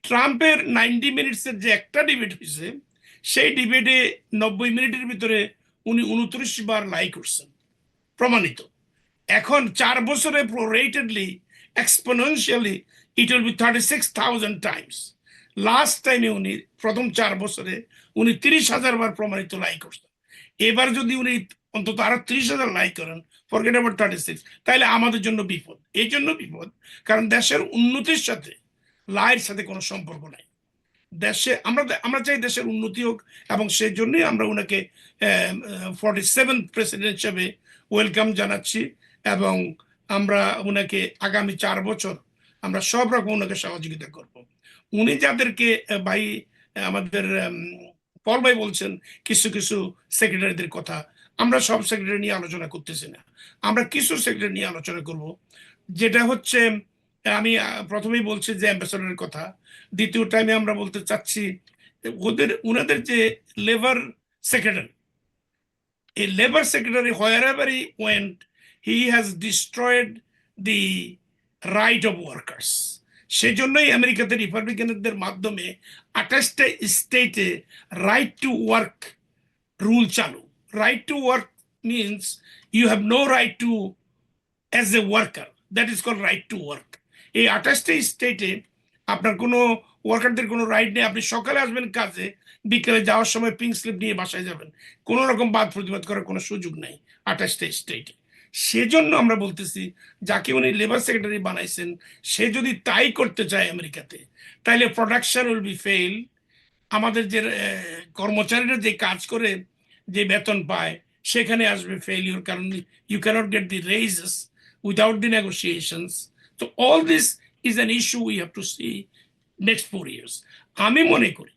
ট্রাম্পের 90 মিনিটসের যে একটা ডিবেট হয়েছে, সেই ডিবেটে 90 মিনিটের ভিতরে উনি 29 বার লাই করছেন, প্রমাণিত। এখন 4 বছরে proratedly exponentially it will be 36,000 times. Last টাইমে উনি প্রথম 4 বছরে উনি 30,000 বার প্রমাণিত লাই করছেন। এবার যদি উনি অন্তত আরো 30,000 লাই করেন, ফরগেট অ্যাবাউট 36, তাহলে আমাদের জন্য বিপদ। এই জন্য বিপদ কারণ দেশের উন্নতির সাথে লাইয়ের সাথে কোনো সম্পর্ক নাই। দেশে আমরা চাই দেশের উন্নতি হোক, এবং সেই জন্যই আমরা ওনাকে 47th প্রেসিডেন্ট হিসেবে ওয়েলকাম জানাচ্ছি। এবং আমরা ওনাকে আগামী 4 বছর আমরা সব রকম ওনাকে সহযোগিতা করব। উনি যাদেরকে ভাই আমাদের পল ভাই বলছেন কিছু কিছু সেক্রেটারিদের কথা, আমরা সব সেক্রেটারি নিয়ে আলোচনা করতেছি না, আমরা কিছু সেক্রেটারি নিয়ে আলোচনা করব। যেটা হচ্ছে, আমি প্রথমেই বলছি যে অ্যাম্বাসেডরের কথা, দ্বিতীয় টাইমে আমরা বলতে চাচ্ছি ওনাদের যে labour secretary. A labor secretary, wherever he went, he has destroyed the right of workers. সেজন্যই আমেরিকাতে রিপাবলিকানদের মাধ্যমে 28টা স্টেটে রাইট টু ওয়ার্ক রুল চালু। Right to work means you have no right to as a worker, that is called right to work. এই 28টা স্টেটে আপনার কোনো ওয়ার্কারদের কোনো রাইট নেই। আপনি সকালে আসবেন কাজে, বিকেলে যাওয়ার সময় পিঙ্ক স্লিপ নিয়ে বাসায় যাবেন, কোনো রকম বাদ প্রতিবাদ করার কোনো সুযোগ নেই 28টা স্টেটে। সেজন্য আমরা বলতেছি যাকে উনি লেবার সেক্রেটারি বানাইছেন, সে যদি তাই করতে চায় আমেরিকাতে, তাইলে প্রোডাকশন উইল বি ফেল। আমাদের যে কর্মচারীরা যে কাজ করে যে বেতন পায় সেখানে আসবে ফেলিওর, কারণ you can't get the raises without the negotiations. তো all this is an issue we have to see next 4 years. আমি মনে করি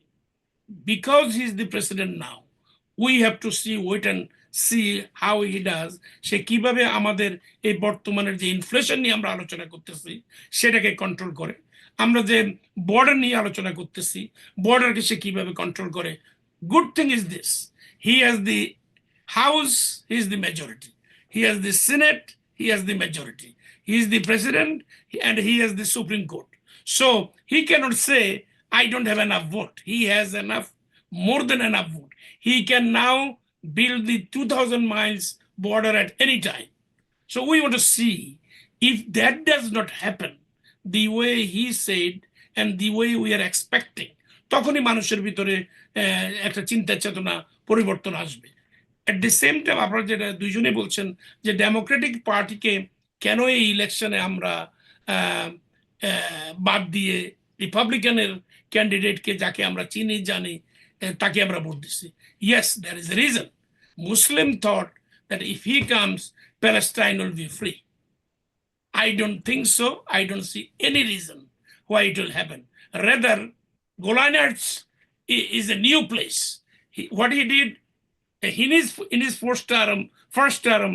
because he is the president now, we have to wait and see how he does. সে কিভাবে আমাদের এই বর্তমানের যে ইনফ্লেশন নিয়ে আমরা আলোচনা করতেছি সেটাকে কন্ট্রোল করে। আমরা যে বর্ডার নিয়ে আলোচনা করতেছি, বর্ডারকে সে কিভাবে কন্ট্রোল করে। Good thing is this, he has the house, he is the majority, he has the senate, he has the majority, he is the president and he has the Supreme Court. So he cannot say I don't have enough vote. He has enough, more than enough vote. He can now build the 2,000 miles border at any time. So we want to see if that does not happen the way he said and the way we are expecting, তখনই মানুষের ভিতরে একটা চিন্তা চেতনা পরিবর্তন আসবে। At the same time আপনারা যেটা দুইজনে বলছেন যে ডেমোক্রেটিক পার্টিকে কেন এই ইলেকশনে আমরা বাদ দিয়ে রিপাবলিকানের ক্যান্ডিডেটকে, যাকে আমরা চিনি জানি, তাকে আমরা ভোট দিচ্ছি। Yes, there is a reason. Muslim thought that if he comes Palestine will be free. I don't think so. I don't see any reason why it will happen. Rather, Golan Heights is a new place. What he did in his first term,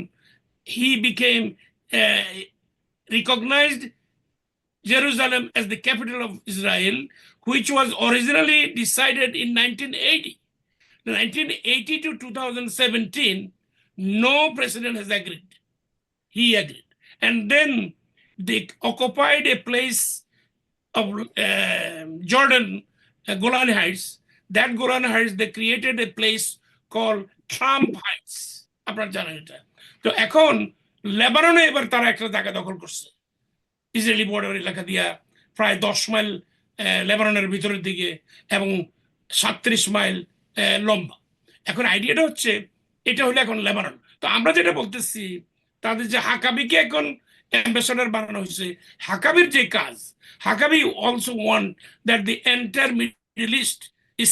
he became recognized Jerusalem as the capital of Israel, which was originally decided in 1980. 1980 to 2017, no president has agreed. He agreed. And then they occupied a place of Jordan, Golan Heights. That Golan Heights, they created a place called Trump Heights. আপনারা জানেন এটা। তো এখন লেবাননে এবার তারা একটা জায়গা দখল করছে ইসরায়েলি বর্ডার এলাকা দিয়া, প্রায় 10 মাইল লেবাননের ভিতরের দিকে এবং 37 মাইল লম্বা। এখন আইডিয়াটা হচ্ছে এটা হলো এখন লেবানন। তো আমরা যেটা বলতেছি, তাদের যে হাকাবিকে এখন অ্যাম্বাসেডর বানানো হয়েছে, হাকাবির যে কাজ, Huckabee also want that the entire middle east,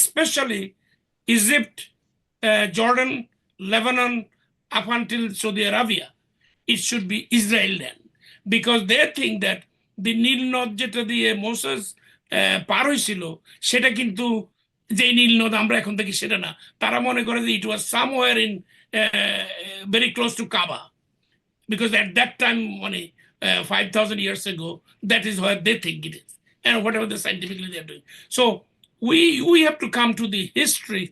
specially Egypt, Jordan, Lebanon, up until Saudi Arabia, it should be Israel land, because they think that the নীল নদ যেটা দিয়ে মোসেস পার হয়েছিল সেটা কিন্তু যে নীল নদ আমরা এখন দেখি সেটা না। তারা মনে করে যে it was somewhere in very close to Kaaba, because at that time, 5,000 years ago, that is where they think it is, and whatever the scientifically they are doing. So we have to come to the history,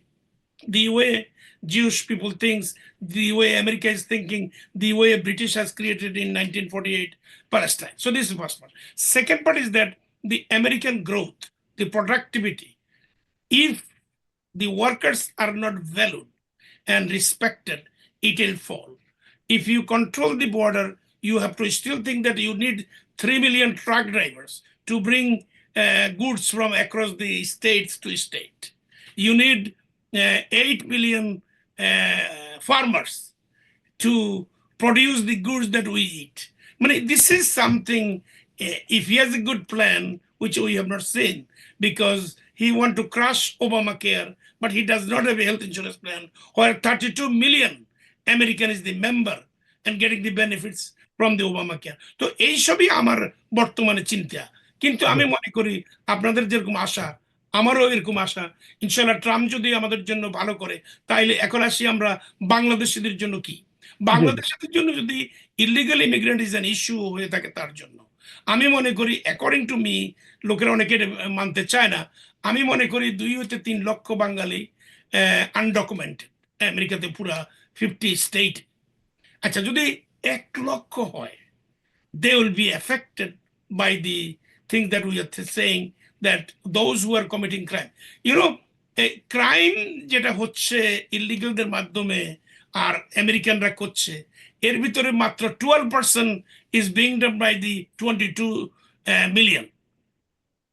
the way Jewish people thinks, the way America is thinking, the way British has created in 1948 Palestine. So this is the first part. Second part is that the American growth, the productivity, if the workers are not valued and respected, it will fall. If you control the border, you have to still think that you need 3 million truck drivers to bring goods from across the states to state. You need 8 million farmers to produce the goods that we eat. This is something, if he has a good plan, which we have not seen, because he wants to crush Obamacare, but he does not have a health insurance plan, where 32 million American is the member and getting the benefits from the Obamacare. তো এইসবই আমার বর্তমানে চিন্তা। কিন্তু আমি মনে করি আপনাদের যেরকম আশা, আমারও এরকম আশা, ইনশাল্লাহ ট্রাম্প যদি আমাদের জন্য ভালো করে, তাইলে এখন আসি আমরা বাংলাদেশিদের জন্য কি। বাংলাদেশের জন্য যদি illegal immigrant is an issue হয়ে থাকে, তার জন্য আমি মনে করি, অ্যাকর্ডিং টু মি, লোকেরা অনেকে মানতে চায় না, আমি মনে করি 2 হতে 3 লক্ষ বাঙালি আনডকুমেন্টেড, আমেরিকাতে পুরা 50 স্টেট। আচ্ছা, যদি 1 লক্ষ হয়, they will be affected by the thing that we are saying, that those who are committing crime, you know, a crime যেটা হচ্ছে ইলিগালদের মাধ্যমে আর আমেরিকানরা করছে, এর ভিতরে মাত্র 12% is being done by the 22 million.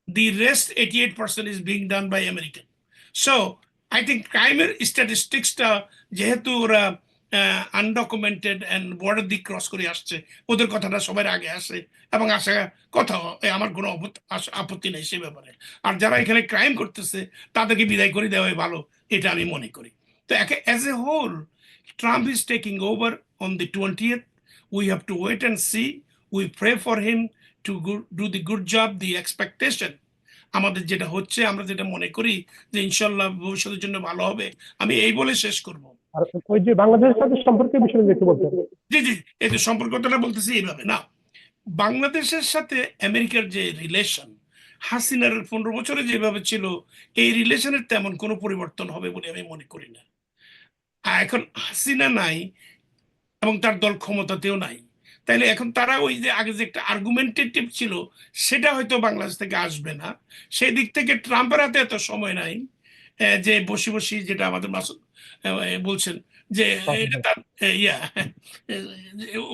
The rest 88% is being done by American. So I think crime statisticsটা যেহেতু ওরা আনডকুমেন্টেড অ্যান্ড বর্ডার দিক ক্রস করে আসছে, ওদের কথাটা সবার আগে আসে এবং আসা কথা, আমার কোনো আপত্তি নেই সে ব্যাপারে। আর যারা এখানে ক্রাইম করতেছে তাদেরকে বিদায় করে দেওয়াই ভালো, এটা আমি মনে করি। তো as a whole, Trump is taking over on the 20th. We have to wait and see. We pray for him to do the good job. The expectation আমাদের যেটা হচ্ছে, আমরা যেটা মনে করি যে ইনশাল্লাহ ভবিষ্যতের জন্য ভালো হবে, আমি এই বলে শেষ করব। আর ওই যে বাংলাদেশের সাথে সম্পর্কের বিষয়ে একটু বলতে হবে। জি জি, এই যে সম্পর্কটা বলতেছি এইভাবে না, বাংলাদেশের সাথে আমেরিকার যে রিলেশন হাসিনার 15 বছরে যেভাবে ছিল, এই রিলেশনের তেমন কোনো পরিবর্তন হবে বলে আমি মনে করি না। আর এখন হাসিনা নাই এবং তার দল ক্ষমতাতেও নাই, তাইলে এখন তারা ওই যে আগে যে একটা আর্গুমেন্টেটিভ ছিল সেটা হয়তো বাংলাদেশ থেকে আসবে না। সেই দিক থেকে ট্রাম্পের হাতে এত সময় নাই যে বসে বসে, যেটা আমাদের মাসুদ বলছেন যে এটা তার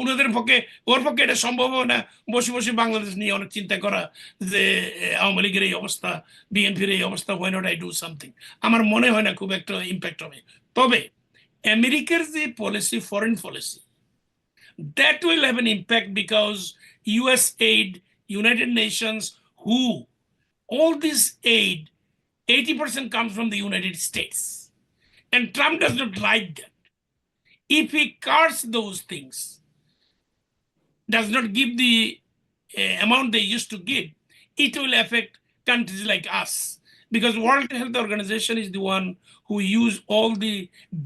ওনাদের পক্ষে, ওর পক্ষে এটা সম্ভব না বসে বসে বাংলাদেশ নিয়ে অনেক চিন্তা করা, যে আওয়ামী লীগের এই অবস্থা, বিএনপির এই অবস্থা, why not I do something. আমার মনে হয় না খুব একটা ইম্প্যাক্ট হবে। তবে আমেরিকার যে policy, foreign policy, that will have an impact because US aid, United Nations, who all this aid, 80% comes from the United States. And Trump does not like that. If he cuts those things, does not give the amount they used to give, it will affect countries like us. Because World Health Organization is the one who use all the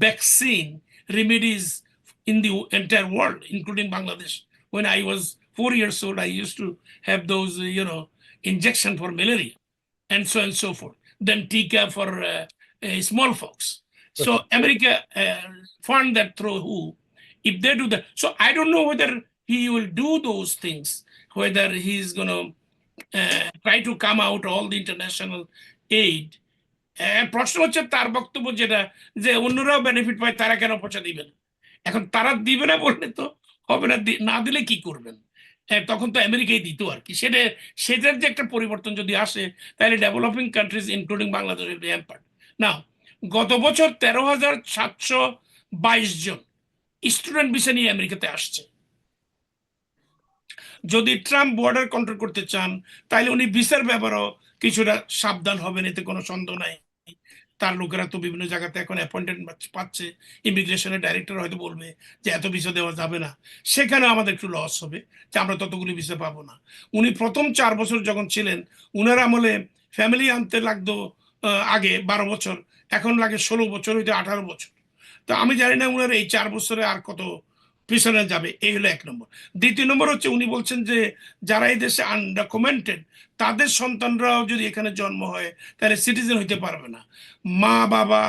vaccine remedies in the entire world, including Bangladesh. When I was 4 years old, I used to have those, injection for malaria and so forth. Then Tika for smallpox. So America fund that through who? If they do that. So I don't know whether he will do those things, whether he's going to try to come out all the international aid. প্রশ্ন হচ্ছে তার বক্তব্য যেটা, যে অন্যরাও বেনিফিট পায়, তারা কেন পয়সা দিবেন? এখন তারা দিবে না বললে তো হবে না, না দিলে কি করবেন? তখন তো আমেরিকাই দিত আর কি। সেটার যে একটা পরিবর্তন যদি আসে, তাহলে developing countries including Bangladesh will be hampered. Now, গত বছর 13,722 জন স্টুডেন্ট ভিসা নিয়ে আমেরিকাতে আসছে। যদি ট্রাম্প বর্ডার কন্ট্রোল করতে চান, তাহলে উনি ভিসার ব্যাপারেও কিছুটা সাবধান হবেন, এতে কোনো সন্দেহ নাই। তার লোকেরা তো বিভিন্ন জায়গাতে এখন অ্যাপয়েন্টমেন্ট পাচ্ছে, ইমিগ্রেশনের ডাইরেক্টর হয়তো বলবে যে এত ভিসা দেওয়া যাবে না, সেখানে আমাদের একটু লস হবে যে আমরা ততগুলি ভিসা পাবো না। উনি প্রথম 4 বছর যখন ছিলেন, উনার আমলে ফ্যামিলি আনতে লাগতো আগে 12 বছর, এখন লাগে 16 বছর, হইতে 18 বছর। তো আমি জানি না উনার এই 4 বছরে আর কত পিছনে যাবে। এই হলো 1 নম্বর। দ্বিতীয় নম্বর হচ্ছে, উনি বলছেন যে যারা এই দেশে আনডকুমেন্টেড, তাদের সন্তানরাও যদি এখানে জন্ম হয় তাহলে সিটিজেন হইতে পারবে না। মা বাবা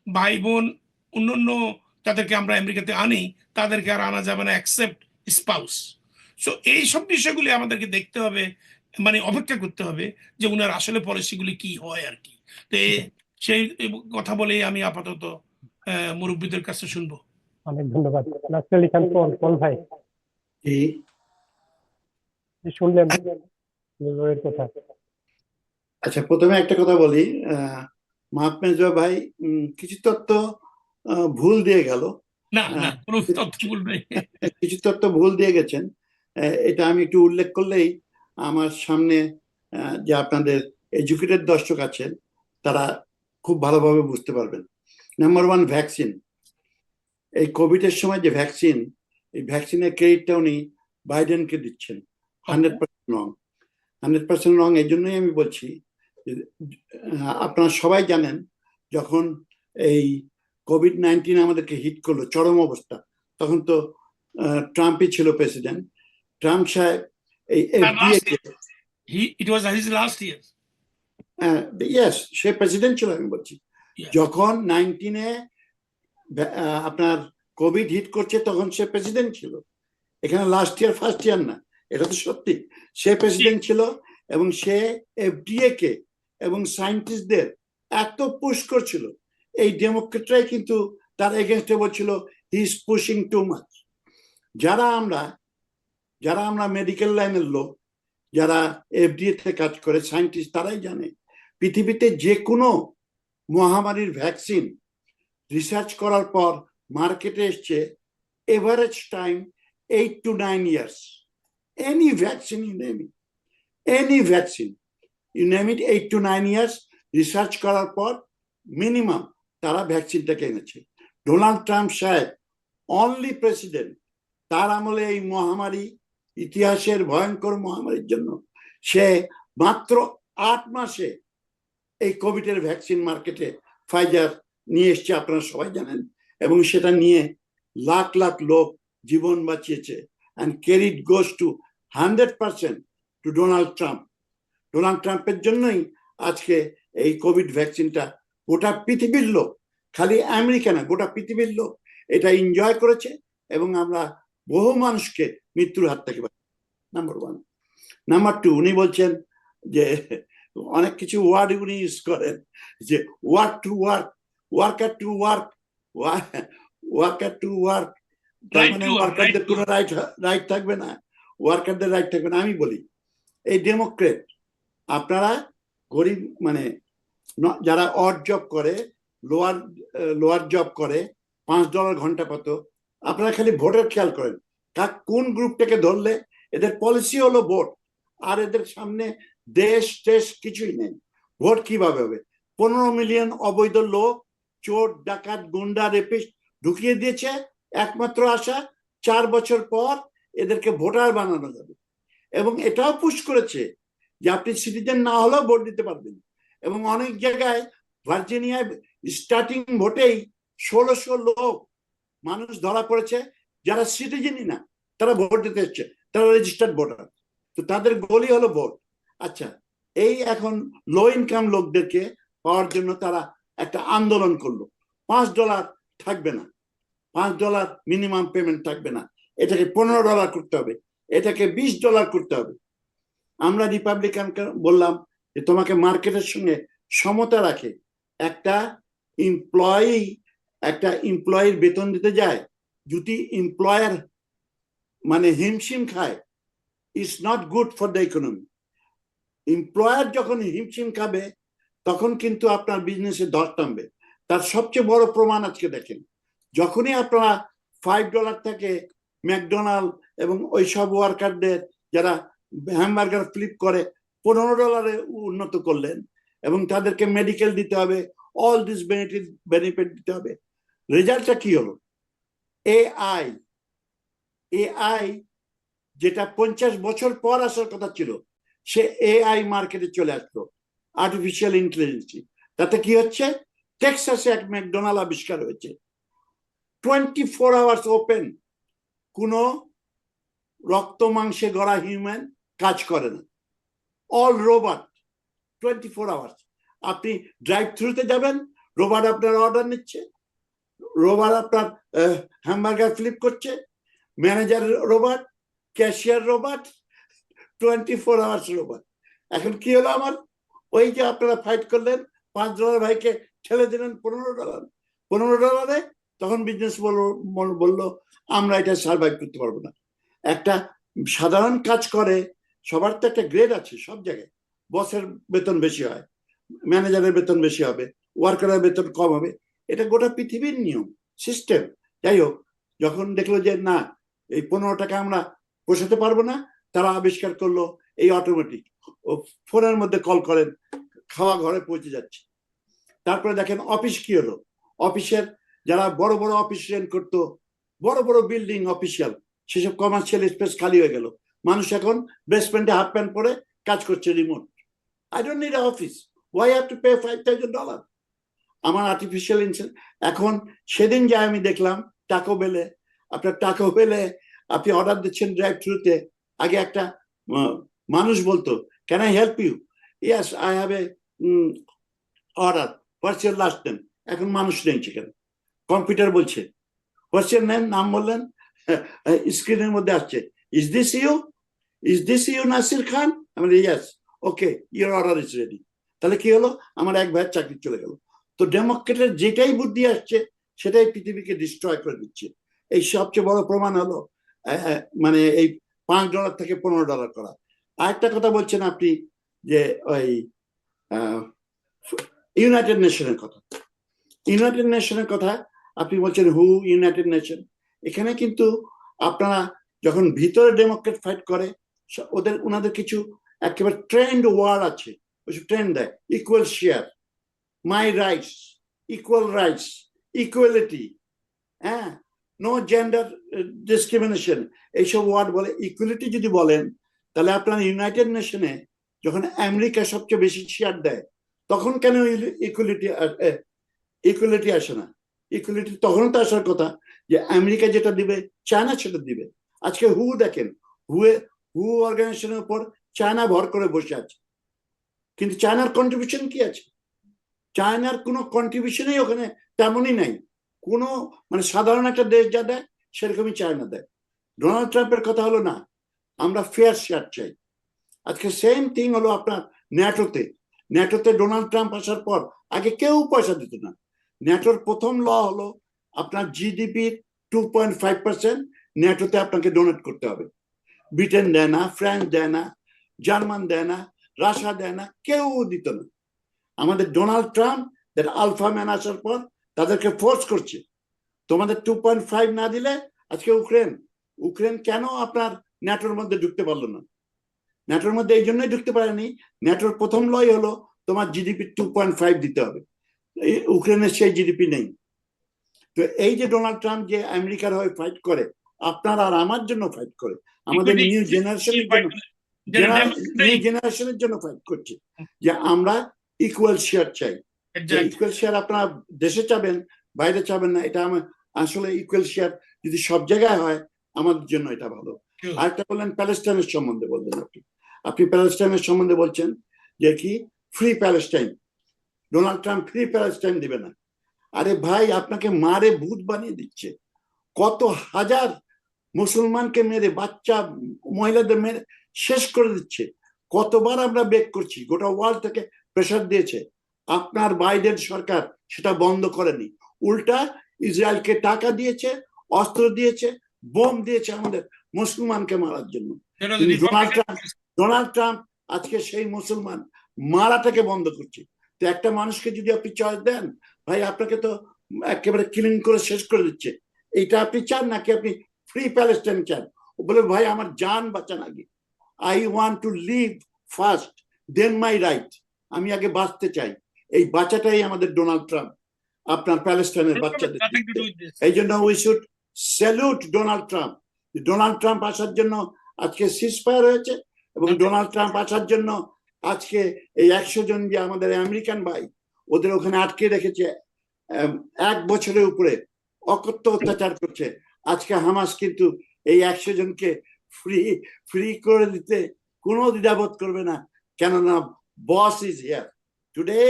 ভাই বোন অন্যান্য তাদেরকে আমরা আমেরিকাতে আনি, তাদেরকে আর আনা যাবে না এক্সেপ্ট স্পাউস। সো এইসব বিষয়গুলি আমাদেরকে দেখতে হবে, মানে অপেক্ষা করতে হবে যে উনার আসলে পলিসিগুলি কি হয় আর কি। তো সেই কথা বলেই আমি আপাতত মুরব্বীদের কাছে শুনবো। অনেক ধন্যবাদ। নাসির আলী খান পল ভাই, শুনলেন এর কথা? আচ্ছা, প্রথমে একটা কথা বলি, মাহফুজা ভাই কিছু তথ্য ভুল দিয়ে গেল। না না, কোনো তথ্য ভুল নেই। কিছু তথ্য ভুল দিয়ে গেছেন, এটা আমি একটু উল্লেখ করলেই আমার সামনে যে আপনাদের এডুকেটেড দর্শক আছেন তারা খুব ভালোভাবে বুঝতে পারবেন। Number 1, vaccine. এই কোভিডের সময় যে ভ্যাকসিন, এই ভ্যাকসিনের ক্রেডিটটা উনি বাইডেনকে দিচ্ছেন। 100% রং। 100% রং। এই জন্যই আমি বলছি, আপনারা সবাই জানেন যখন এই কোভিড-19 আমাদেরকে হিট করলো চরম অবস্থা, তখন তো ট্রাম্পই ছিল প্রেসিডেন্ট। ট্রাম্প সাহেব এই It was his last year. Say president ছিল, আমি বলছি। যখন 19-এ আপনার কোভিড হিট করছে তখন সে প্রেসিডেন্ট ছিল, এখানে লাস্ট ইয়ার ফার্স্ট ইয়ার না, এটা তো সত্যি। সে প্রেসিডেন্ট ছিল এবং সে এফডিএ কে এবং সায়েন্টিস্টদের এত পুশ করছিল, এই ডেমোক্রেটরাই কিন্তু তার এগেনস্টে বলছিল he is pushing too much. যারা আমরা মেডিকেল লাইনের লোক, যারা এফডিএ তে কাজ করে, সায়েন্টিস্ট, তারাই জানে পৃথিবীতে যে কোনো মহামারীর ভ্যাকসিন রিসার্চ করার পর মার্কেটে এসছে average time 8 to 9 years. Any vaccine you name it, any vaccine you name it, 8 to 9 years research করার পর মিনিমাম তারা ভ্যাকসিনটাকে এনেছে। ডোনাল্ড ট্রাম্প সাহেব অনলি প্রেসিডেন্ট, তার আমলে এই মহামারী, ইতিহাসের ভয়ঙ্কর মহামারীর জন্য সে মাত্র 8 মাসে এই কোভিডের ভ্যাকসিন মার্কেটে ফাইজার নিয়ে এসছে, আপনারা সবাই জানেন, এবং সেটা নিয়ে লাখ লাখ লোক জীবন বাঁচিয়েছে। and carried goes to 100% to Donald Trump. Donald ট্রাম্পের জন্যই আজকে এই কোভিড ভ্যাকসিনটা গোটা পৃথিবীর লোক, খালি আমেরিকা না, গোটা পৃথিবীর লোক এটা এনজয় করেছে এবং আমরা বহু মানুষকে মৃত্যুর হাত থেকে বাঁচাই। Number one. নাম্বার টু, উনি বলছেন যে অনেক কিছু ওয়ার্ড উনি ইউজ করেন, যে work to work, worker to work, worker to work, তার মানে ওয়ার্কারদের কোনো রাইট থাকবে না, ওয়ার্কারদের রাইট থাকবে না। আমি বলি এই ডেমোক্রেট, আপনারা গরিব মানে যারা অড জব করে, লোয়ার জব করে, $5 ঘন্টা পাতো, আপনারা খালি ভোটের খেয়াল করেন, কোন গ্রুপটাকে ধরলে এদের পলিসি হলো ভোট, আর এদের সামনে দেশ টেশ কিছুই নেই। ভোট কিভাবে হবে? 15 মিলিয়ন অবৈধ লোক, চোর ডাকাত গুন্ডা রেপিস্ট ঢুকিয়ে দিয়েছে, একমাত্র আশা 4 বছর পর এদেরকে ভোটার বানানো যাবে। এবং এটাও পুশ করেছে যে আপনি সিটিজেন না হলেও ভোট দিতে পারবেন। এবং অনেক জায়গায় ভার্জিনিয়ায় স্টার্টিং ভোটেই 1600 লোক মানুষ ধরা পড়েছে যারা সিটিজেনই না, তারা ভোট দিতে এসছে, তারা রেজিস্টার্ড ভোটার, তো তাদের গোলই হলো ভোট। আচ্ছা, এই এখন লো ইনকাম লোকদেরকে পাওয়ার জন্য তারা একটা আন্দোলন করলো, $5 থাকবে না, $5 মিনিমাম পেমেন্ট থাকবে না, এটাকে $15 করতে হবে, এটাকে $20 করতে হবে। আমরা রিপাবলিকানকে বললাম যে তোমাকে মার্কেটের সঙ্গে সমতা রাখে, একটা এমপ্লয়ির বেতন দিতে যায়, যদি এমপ্লয়ার মানে হিমশিম খায়, it's not good for the economy. Employer যখন হিমশিম খাবে তখন কিন্তু আপনার বিজনেসে দর টানবে। তার সবচেয়ে বড় প্রমাণ আজকে দেখেন, যখনই আপনারা $5 থেকে ম্যাকডোনাল্ড এবং ওই সব ওয়ার্কারদের যারা হ্যামবার্গার ফ্লিপ করে $15 উন্নত করলেন এবং তাদেরকে মেডিকেল দিতে হবে, অল দিস বেনিফিট দিতে হবে, রেজাল্টটা কি হলো? এআই যেটা 50 বছর পর আসার কথা ছিল, সে এআই মার্কেটে চলে আসলো, আর্টিফিশিয়াল ইন্টেলিজেন্স। তাতে কি হচ্ছে? টেক্সাসে এক ম্যাকডোনাল্ড আবিষ্কার হয়েছে, 24 আওয়ার্স ওপেন, কোনো রক্ত মাংসে গড়া হিউম্যান কাজ করে না, অল রোবট, 24 আওয়ার্স। আপনি ড্রাইভ থ্রুতে যাবেন, রোবট আপনার অর্ডার নিচ্ছে, রোবট আপনার হ্যামবার্গার ফ্লিপ করছে, manager robot, cashier robot, 24 hours robot. এখন কি হলো আমার? ওই যে আপনারা ফাইট করলেন, $5 ভাইকে ঠেলে দিলেন $15, তখন বিজনেস বললো আমরা এটা সার্ভাইভ করতে পারবো না। একটা সাধারণ কাজ করে, সবার তো একটা গ্রেড আছে সব জায়গায়, বসের বেতন বেশি হয়, ম্যানেজারের বেতন বেশি হবে, ওয়ার্কারের বেতন কম হবে, এটা গোটা পৃথিবীর নিয়ম সিস্টেম। যাই হোক, যখন দেখলো যে না, এই $15 আমরা পোষাতে পারবো না, তারা আবিষ্কার করলো এই অটোমেটিক, ও ফোনের মধ্যে কল করেন, খাওয়া ঘরে পৌঁছে যাচ্ছে। তারপরে দেখেন অফিস কি হলো, অফিসের যারা বড় বড় অফিস রেন্ট করতো, বড় বড় বিল্ডিং অফিসিয়াল, সেসব কমার্শিয়াল স্পেস খালি হয়ে গেল, মানুষ এখন বেসমেন্টে হাফ প্যান্ট পরে কাজ করছে remote. I don't need office, why have to pay $5,000? আমার আর্টিফিশিয়াল এখন সেদিন যা আমি দেখলাম টাকো বেলে, আপনার টাকো বেলে আপনি অর্ডার দিচ্ছেন ড্রাইভ থ্রুতে, আগে একটা মানুষ বলতো can I help you, yes I have a order, what's your last name, এখন মানুষ নেই সেখানে, কম্পিউটার বলছে হোয়াটস ইওর নেম, নাম বললেন, স্ক্রিনের মধ্যে আসছে, is this you, is this you Nasir Khan, আমি yes, okay your order is ready. তাহলে কি হলো, আমার এক ভাইয়ের চাকরি চলে গেল। তো ডেমোক্রেটের যেটাই বুদ্ধি আসছে সেটাই পৃথিবীকে ডিস্ট্রয় করে দিচ্ছে। এই সবচেয়ে বড় প্রমাণ হলো মানে এই $5 থেকে $15 করা। আরেকটা কথা বলছেন আপনি যে ওই ইউনাইটেড নেশনের কথা, ইউনাইটেড নেশনের কথা আপনি বলছেন হু ইউনাইটেড নেশন। এখানে কিন্তু আপনারা যখন ভিতরে ডেমোক্রেট ফাইট করে ওনাদের কিছু একেবারে ট্রেন্ড ওয়ার্ড আছে, ট্রেন্ড দেয়, equal share, my rights, equal rights, equality, হ্যাঁ, নো জেন্ডার ডিসক্রিমিনেশন, এইসব ওয়ার্ড বলে। ইকুয়ালিটি যদি বলেন তাহলে আপনার ইউনাইটেড নেশনে যখন আমেরিকা সবচেয়ে বেশি শেয়ার দেয় তখন কেন ইকুয়ালিটি আসে না? ইকুয়ালিটি তখন তো আসার কথা যে আমেরিকা যেটা দিবে চায়না সেটা দিবে। আজকে হু দেখেন, হু অর্গানাইজেশনের উপর চায়না ভর করে বসে আছে, কিন্তু চায়নার কন্ট্রিবিউশন কি আছে? চায়নার কোনো কন্ট্রিবিউশনই ওখানে তেমনই নাই। কোনো মানে সাধারণ একটা দেশ যা দেয় সেরকমই চায়না দেয়। ডোনাল্ড ট্রাম্পের কথা হলো না, আমরা ফেয়ার শেয়ার চাই। আজকে সেম থিং হলো আপনার ন্যাটোতে। ন্যাটোতে ডোনাল্ড ট্রাম্প আসার পর আগে কেউ পয়সা দিত না। ন্যাটোর প্রথম ল হলো আপনার জিডিপির 2.5% ন্যাটোতে আপনাকে ডোনেট করতে হবে। ব্রিটেন দেয় না, ফ্রান্স দেয় না, জার্মান দেয় না, রাশিয়া দেয় না, কেউ দিত না। আমাদের ডোনাল্ড ট্রাম্প আলফা ম্যান আসার পর তাদেরকে ফোর্স করছে, তোমাদের 2.5 না দিলে আজকে ইউক্রেন কেন আপনার ন্যাটোর মধ্যে ঢুকতে পারলো না? ন্যাটোর মধ্যে এই জন্যই ঢুকতে পারেনি, ন্যাটোর প্রথম লই হলো তোমার জিডিপি 2.5 দিতে হবে। ইউক্রেনের সেই জিডিপি নেই। তো এই যে ডোনাল্ড ট্রাম্প যে আমেরিকার হয়ে ফাইট করে, আপনার আর আমার জন্য ফাইট করে, আমাদের নিউ জেনারেশনের জন্য, নিউ জেনারেশনের জন্য ফাইট করছে যে আমরা ইকুয়াল শেয়ার চাই। ইকুয়াল শেয়ার আপনারা দেশে চাবেন, বাইরে চাবেন না, এটা আমার আসলে ইকুয়াল শেয়ার যদি সব জায়গায় হয় আমাদের জন্য এটা ভালো। আরেকটা বললেন প্যালেস্টাইনের সম্বন্ধে, বললেন আপনি প্যালেস্টাইনের সম্বন্ধে বলছেন যে কি free Palestine, Donald Trump free Palestine দিবে না। আরে ভাই, আপনাকে মারে ভূত বানিয়ে দিচ্ছে। কত হাজার মুসলমানকে মেরে, বাচ্চা মহিলাদের মেরে শেষ করে দিচ্ছে। কতবার আমরা বেক করছি, গোটা ওয়ার্ল্ড থেকে প্রেশার দিয়েছে, আপনার বাইডেন সরকার সেটা বন্ধ করেনি। উল্টা ইসরায়েলকে টাকা দিয়েছে, অস্ত্র দিয়েছে, বোম দিয়েছে আমাদের মুসলমানকে মারার জন্য। ডোনাল্ড ট্রাম্প আজকে সেই মুসলমান মারাটাকে বন্ধ করছে। তো একটা মানুষকে যদি আপনি চয়েস দেন, ভাই আপনাকে তো একেবারে কিলিং করে শেষ করে দিচ্ছে। এইটা আপনি চান নাকি আপনি ফ্রি প্যালেস্টাইন চান? ও বলে ভাই আমার জান বাঁচান আগে, I want to live first then my right, আমি আগে বাঁচতে চাই। এই বাচ্চাটাই আমাদের ডোনাল্ড ট্রাম্প আপনার প্যালেস্টাইনের বাচ্চাদের। এই জন্য we should salute Donald Trump. Donald Trump আসার জন্য আজকে সিজফায়ার হয়েছে, এবং ডোনাল্ড ট্রাম্প আসার জন্য আজকে এই 100 জন যে আমাদের আমেরিকান ভাই, ওদের ওখানে আটকে রেখেছে 1 বছরের উপরে, অকথ্য অত্যাচার করছে। আজকে হামাস কিন্তু এই 100 জনকে ফ্রি করে দিতে কোনো দ্বিধাবোধ করবে না, কেননা boss is here today,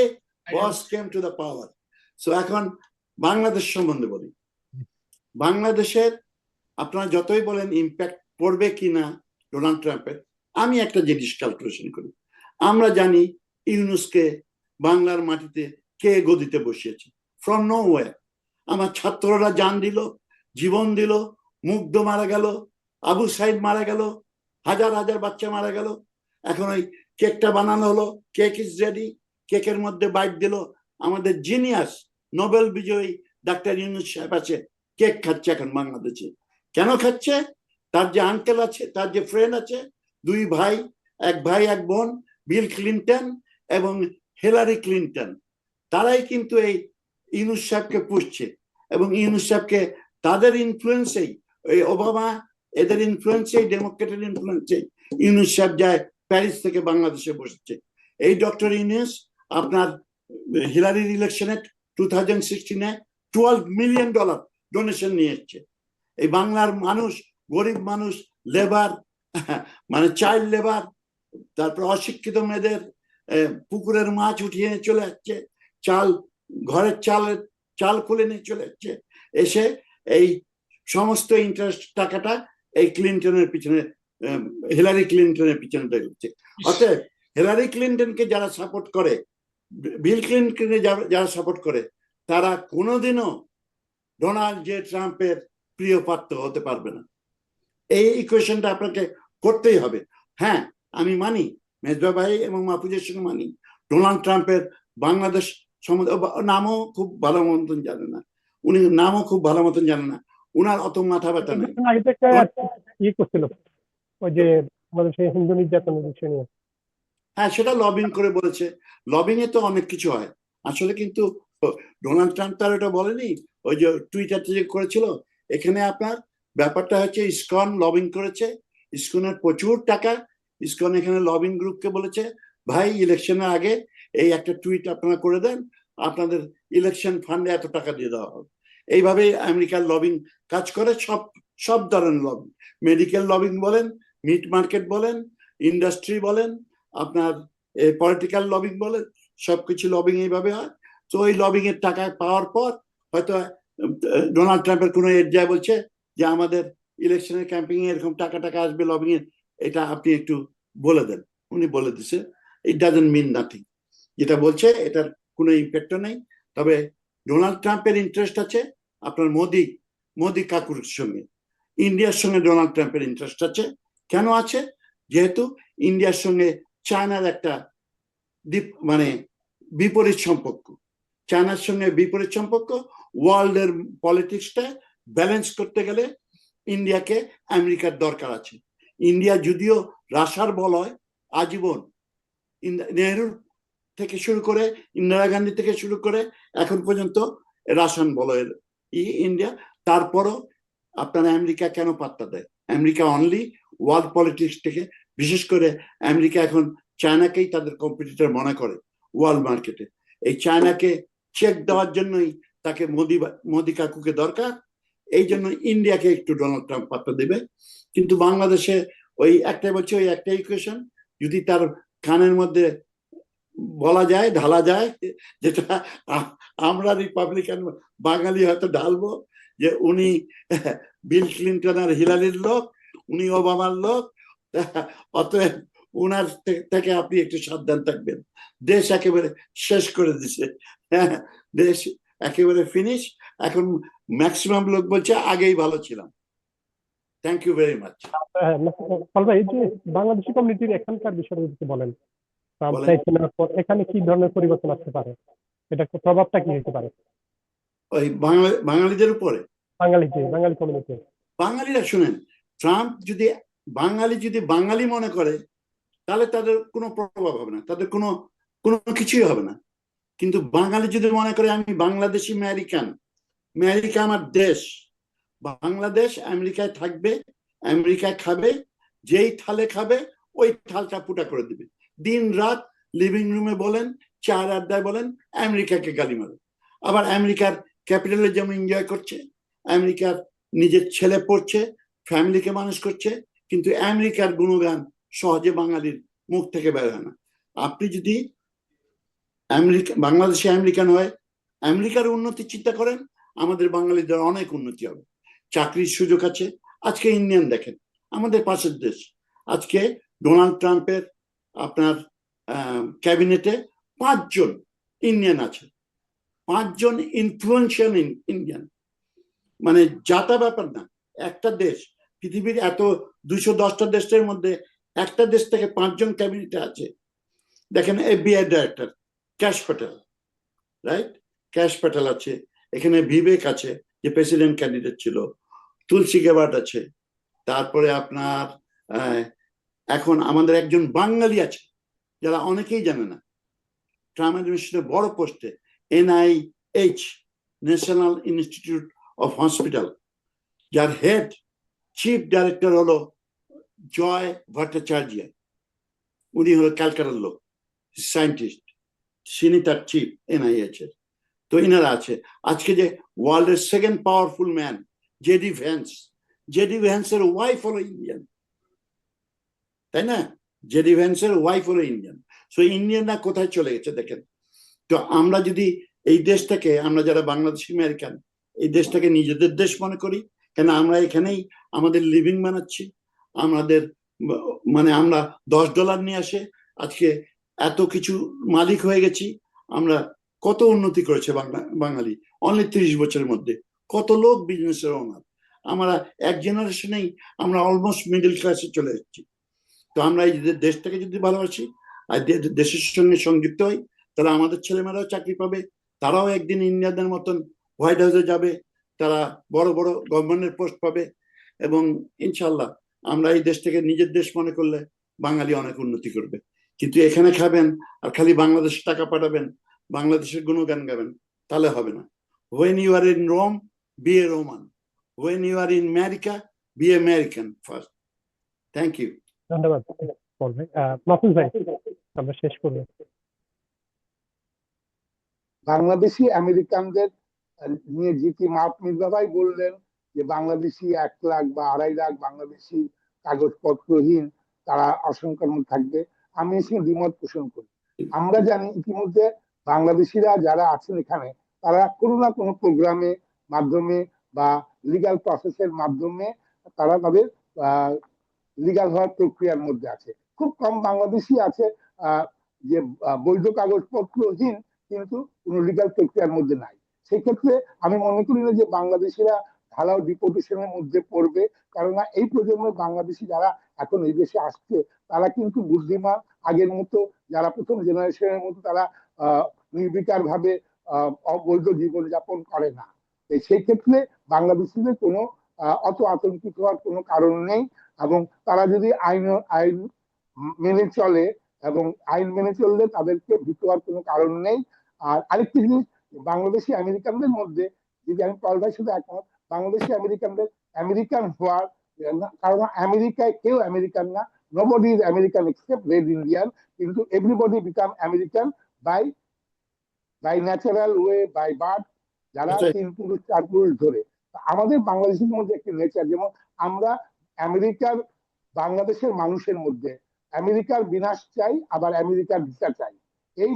boss came to the power. So এখন বাংলাদেশ সম্বন্ধে বলি। বাংলাদেশের আপনারা যতই বলেন ইম্প্যাক্ট পড়বে কিনা ডোনাল্ড ট্রাম্পের, আমি একটা জিনিস ক্যালকুলেশন করি। আমরা জানি ইউনুসকে বাংলার মাটিতে কে গদিতে বসিয়েছে, ফ্রম নোওয়্যার। আমার ছাত্ররা জান দিল, জীবন দিল, মুগ্ধ মারা গেল, আবু সাইদ মারা গেল, হাজার হাজার বাচ্চা মারা গেল। এখন ওই কেকটা বানানো হলো, কেক ইজ রেডি, কেকের মধ্যে বাইট দিল আমাদের জিনিয়াস নোবেল বিজয়ী ডাক্তার ইউনুস সাহেব আছে, কেক খাচ্ছে এখন বাংলাদেশে। কেন খাচ্ছে? তার যে আঙ্কেল আছে, তার যে ফ্রেন্ড আছে, 2 ভাই, এক বোন, বিল ক্লিনটন এবং হিলারি ক্লিনটন, তারাই কিন্তু এই ইউনুস সাহেবকে পুষছে। এবং ইউনুস সাহেবকে তাদের ইনফ্লুয়েন্সেই, ওই ওবামা এদের ইনফ্লুয়েন্সেই, ডেমোক্রেটের ইনফ্লুয়েন্সেই ইউনুস সাহেব যায় প্যারিস থেকে বাংলাদেশে বসেছে। এই ডক্টর ইউনুস আপনার হিলারির ইলেকশনে 2016-এ $12 মিলিয়ন ডোনেশন নিয়ে এসছে। এই বাংলার মানুষ, গরিব মানুষ, লেবার, মানে চাইল্ড লেবার, তারপর অশিক্ষিত মেয়েদের পুকুরের মাছ উঠিয়ে চলে যাচ্ছে, চাল, ঘরের চালের চাল খুলে নিয়ে চলে যাচ্ছে, এসে এই সমস্ত ইন্টারেস্ট টাকাটা এই ক্লিনটনের পিছনে, হিলারি ক্লিনটনের পিছনে ঢুকছে। অতএব হিলারি ক্লিনটনকে যারা সাপোর্ট করে, বিল ক্লিনটনকে যারা সাপোর্ট করে, তারা কোনোদিনও ডোনাল্ড জে ট্রাম্পের প্রিয় পাত্র হতে পারবে না। এই ইকুয়েশনটা আপনাকে করতেই হবে। হ্যাঁ, আমি মানি, মেজবা ভাই এবং মাহফুজের সঙ্গে মানি, ডোনাল্ড ট্রাম্পের বাংলাদেশ সম্বন্ধে নামও খুব ভালো মতন জানে না, উনি নামও খুব ভালো মতন জানে না, উনার অত মাথা ব্যথা নেই। আগে একটা করছিল ওই যে আমাদের সেই হিন্দু নির্যাতনের বিষয় নিয়ে। হ্যাঁ, সেটা লবিং করে বলেছে। লবিং এ তো অনেক কিছু হয় আসলে, কিন্তু ডোনাল্ড ট্রাম্প তার এটা বলেনি, ওই যে টুইটারতে যে করেছিল। এখানে আপনার ব্যাপারটা হচ্ছে ইসকন লবিং করেছে, ইসকনের প্রচুর টাকা। ইসকন এখানে লবিং গ্রুপকে বলেছে, ভাই ইলেকশনের আগে এই একটা টুইট আপনারা করে দেন, আপনাদের ইলেকশন ফান্ডে এত টাকা দিয়ে দেওয়া হবে। এইভাবে আমেরিকার লবিং কাজ করে, সব সব ধরনের লবিং, মেডিকেল লবিং বলেন, মিট মার্কেট বলেন, ইন্ডাস্ট্রি বলেন, আপনার পলিটিক্যাল লবিং বলেন, সবকিছু লবিং এইভাবে হয়। তো ওই লবিং এর টাকা পাওয়ার পর হয়তো ডোনাল্ড ট্রাম্পের কোনো এড যায় বলছে যে আমাদের ইলেকশনের ক্যাম্পিং এ এরকম টাকা টাকা আসবে লবিং এর, এটা আপনি একটু বলে দেন। উনি বলে দিছে, ইট ডাজন্ট মিন নাথিং। যেটা বলছে এটার কোনো ইম্প্যাক্টও নেই। তবে ডোনাল্ড ট্রাম্পের ইন্টারেস্ট আছে আপনার মোদি কাকুর সঙ্গে, ইন্ডিয়ার সঙ্গে ডোনাল্ড ট্রাম্পের ইন্টারেস্ট আছে। কেন আছে? যেহেতু ইন্ডিয়ার সঙ্গে চায়নার একটা মানে বিপরীত সম্পর্ক, চায়নার সঙ্গে বিপরীত সম্পর্ক। ওয়ার্ল্ডের পলিটিক্সটা ব্যালেন্স করতে গেলে ইন্ডিয়াকে আমেরিকার দরকার আছে। ইন্ডিয়া যদিও রাশার বলয় আজীবন, নেহরুর থেকে শুরু করে ইন্দিরা গান্ধী থেকে শুরু করে এখন পর্যন্ত রাশান বলয়ের ইন্ডিয়া, তারপরও আপনার আমেরিকা কেন পাত্তা দেয়? আমেরিকা অনলি ওয়ার্ল্ড পলিটিক্স থেকে, বিশেষ করে আমেরিকা এখন চায়নাকেই তাদের কম্পিটিটর মনে করে ওয়ার্ল্ড মার্কেটে। এই চায়নাকে চেক দেওয়ার জন্যই তাকে মোদি কাকুকে দরকার। এই জন্য ইন্ডিয়াকে একটু ডোনাল্ড ট্রাম্প পাত্তা দেবে। কিন্তু বাংলাদেশে ওই একটাই বলছে, ওই একটাই ইকুয়েশন যদি তার কানের মধ্যে বলা যায়, ঢালা যায়, যেটা আমরা রিপাবলিকান বাঙালি হয়তো ঢালবো যে উনি বিল ক্লিনটন আর হিলারির লোক, উনি ওবামার লোক, অতএব উনার থেকে আপনি একটু সাবধান থাকবেন। দেশ একেবারে শেষ করে দিছে, দেশ একেবারে ফিনিশ। এখন ম্যাক্সিমাম লোক বলছে আগেই ভালো ছিলাম। Thank you very much. ভাই, এই যে বাংলাদেশি কমিউনিটির এখানকার বিষয়ে যদি বলেন, বলেন। এখানে কি ধরনের পরিবর্তন আসতে পারে, এটা প্রভাবটা কি হতে পারে ওই বাঙালিদের উপরে? বাঙালি কমিউনিটি। বাঙালিরা শুনেন, ট্রাম্প যদি বাঙালি মনে করে তাহলে তাদের কোনো প্রভাব হবে না, তাদের কোনো কিছুই হবে না। কিন্তু বাঙালি যদি মনে করে আমি বাংলাদেশি আমেরিকা আমার দেশ, বাংলাদেশ আমেরিকায় থাকবে, আমেরিকায় খাবে, যেই থালে খাবে ওই থালটা ফুটা করে দিবে, দিন রাত লিভিং রুমে বলেন, চার আড্ডায় বলেন, আমেরিকাকে গালি মারে। আবার আমেরিকার ক্যাপিটালে যেমন এনজয় করছে, আমেরিকার নিজের ছেলে পড়ছে, ফ্যামিলিকে মানুষ করছে, কিন্তু আমেরিকার গুণগান সহজে বাঙালির মুখ থেকে বের হয় না। আপনি যদি বাংলাদেশে আমেরিকান হয়, আমেরিকার উন্নতি চিন্তা করেন, আমাদের বাঙালিদের অনেক উন্নতি হবে, চাকরির সুযোগ আছে। আজকে ইন্ডিয়ান দেখেন, আমাদের পাশের দেশ, আজকে ডোনাল্ড ট্রাম্পের আপনার ক্যাবিনেটে 5 জন ইন্ডিয়ান আছে, 5 জন ইনফ্লুয়েন্সিয়াল ইন্ডিয়ান। মানে যাতা ব্যাপার না, একটা দেশ, পৃথিবীর এত 210টা দেশের মধ্যে একটা দেশ থেকে 5 জন ক্যাবিনেটে আছে। দেখেন FBI director cash Patel, right? Cash Patel আছে এখানে, বিবেক আছে যে প্রেসিডেন্ট ক্যান্ডিডেট ছিল, তুলসী গেবার্ট আছে, তারপরে আপনার এখন আমাদের একজন বাঙালি আছে যারা অনেকেই জানে না, ট্রাম্প অ্যাডমিনিস্ট্রেশনের বড় পোস্টে, NIH national institute of hospital, যার হেড চিফ ডাইরেক্টর হলো জয় ভট্টাচার্য, উনি হলো ক্যালকাটার লোক, সায়েন্টিস্ট, তিনি তার চিফ NIH এর। তো ইনারা আছে। আজকে যে ওয়ার্ল্ডের সেকেন্ড পাওয়ারফুল ম্যান জেডি ভ্যান্সের ওয়াইফ হলো ইন্ডিয়ান, তাই না? জেডি ভ্যান্সের ওয়াইফ হলো ইন্ডিয়ান। সো ইন্ডিয়ানরা কোথায় চলে গেছে দেখেন। তো আমরা যদি এই দেশটাকে আমরা যারা বাংলাদেশি আমেরিকান এই দেশটাকে নিজেদের দেশ মনে করি, কেন আমরা এখানেই আমাদের লিভিং বানাচ্ছি। আমাদের মানে আমরা $10 নিয়ে আসে আজকে এত কিছু মালিক হয়ে গেছি। আমরা কত উন্নতি করেছে বাঙালি অনলি 30 বছরের মধ্যে, কত লোক বিজনেসের ওনার। আমরা এক জেনারেশনেই আমরা অলমোস্ট মিডল ক্লাসে চলে এসেছি। তো আমরা এই দেশটাকে যদি ভালোবাসি আর দেশের সঙ্গে সংযুক্ত হই, তাহলে আমাদের ছেলেমেয়েরাও চাকরি পাবে, তারাও একদিন ইন্ডিয়ানদের মতন হোয়াইট হাউসে যাবে, তারা বড় বড় গভর্নমেন্টের পোস্ট পাবে। এবং ইনশাল্লাহ আমরা এই দেশটাকে নিজের দেশ মনে করলে বাঙালি অনেক উন্নতি করবে। কিন্তু এখানে খাবেন আর খালি বাংলাদেশে টাকা পাঠাবেন, বাংলাদেশের গুণগান গাবেন, তাহলে হবে না। When you are in Rome, be a Roman. When you are in America, be American first. Thank you. ধন্যবাদ পল ভাই। মাহফুজ ভাই, আমরা শেষ করবো। বাংলাদেশি আমেরিকানদের নিয়ে জিতি মির্জা ভাই বললেন যে বাংলাদেশি 1 লাখ বা 2.5 লাখ বাংলাদেশি কাগজপত্রহীন তারা আশঙ্কার মধ্যে থাকবে। আমি এসে দ্বিমত পোষণ করি। আমরা জানি ইতিমধ্যে বাংলাদেশিরা যারা আছেন এখানে তারা কোনো না কোনো প্রোগ্রামে মাধ্যমে বা লিগাল প্রসেসের মাধ্যমে তারা তাদের লিগাল হওয়ার প্রক্রিয়ার মধ্যে আছে। খুব কম বাংলাদেশি আছে যে বৈধ কাগজপত্রহীন কিন্তু কোনো লিগাল প্রক্রিয়ার মধ্যে নাই। সেক্ষেত্রে আমি মনে করি না যে বাংলাদেশিরা ঢালাও ডিপোর্টেশনের মধ্যে পড়বে, কেননা এই প্রজন্মের বাংলাদেশি যারা এখন এই দেশে আসছে তারা কিন্তু বুদ্ধিমান, আগের মতো যারা প্রথম জেনারেশনের মতো তারা নির্বিকার ভাবে অবৈধ জীবনযাপন করে না। সেই ক্ষেত্রে বাংলাদেশিদের কোনো অত আতঙ্কিত হওয়ার কোনো কারণ নেই। এবং তারা যদি আইন মেনে চলে এবং আইন মেনে চললে তাদেরকে ভীত হওয়ার কোনো কারণ নেই। আর আরেকটি জিনিস, বাংলাদেশি আমেরিকানদের মধ্যে যদি আমি পল ভাইয়ের সাথে একমত, বাংলাদেশি আমেরিকানদের আমেরিকান হওয়ার, কারণ আমেরিকায় কেউ আমেরিকান না, nobody is American except red Indian, কিন্তু everybody become American by natural way, by birth, যারা 3 পুরুষ 4 পুরুষ ধরে। আমাদের বাংলাদেশের মধ্যে একটি নেচার, যেমন আমরা আমেরিকার বাংলাদেশের মানুষের মধ্যে আমেরিকার বিনাশ চাই, আবার আমেরিকার ভিসা চাই, এই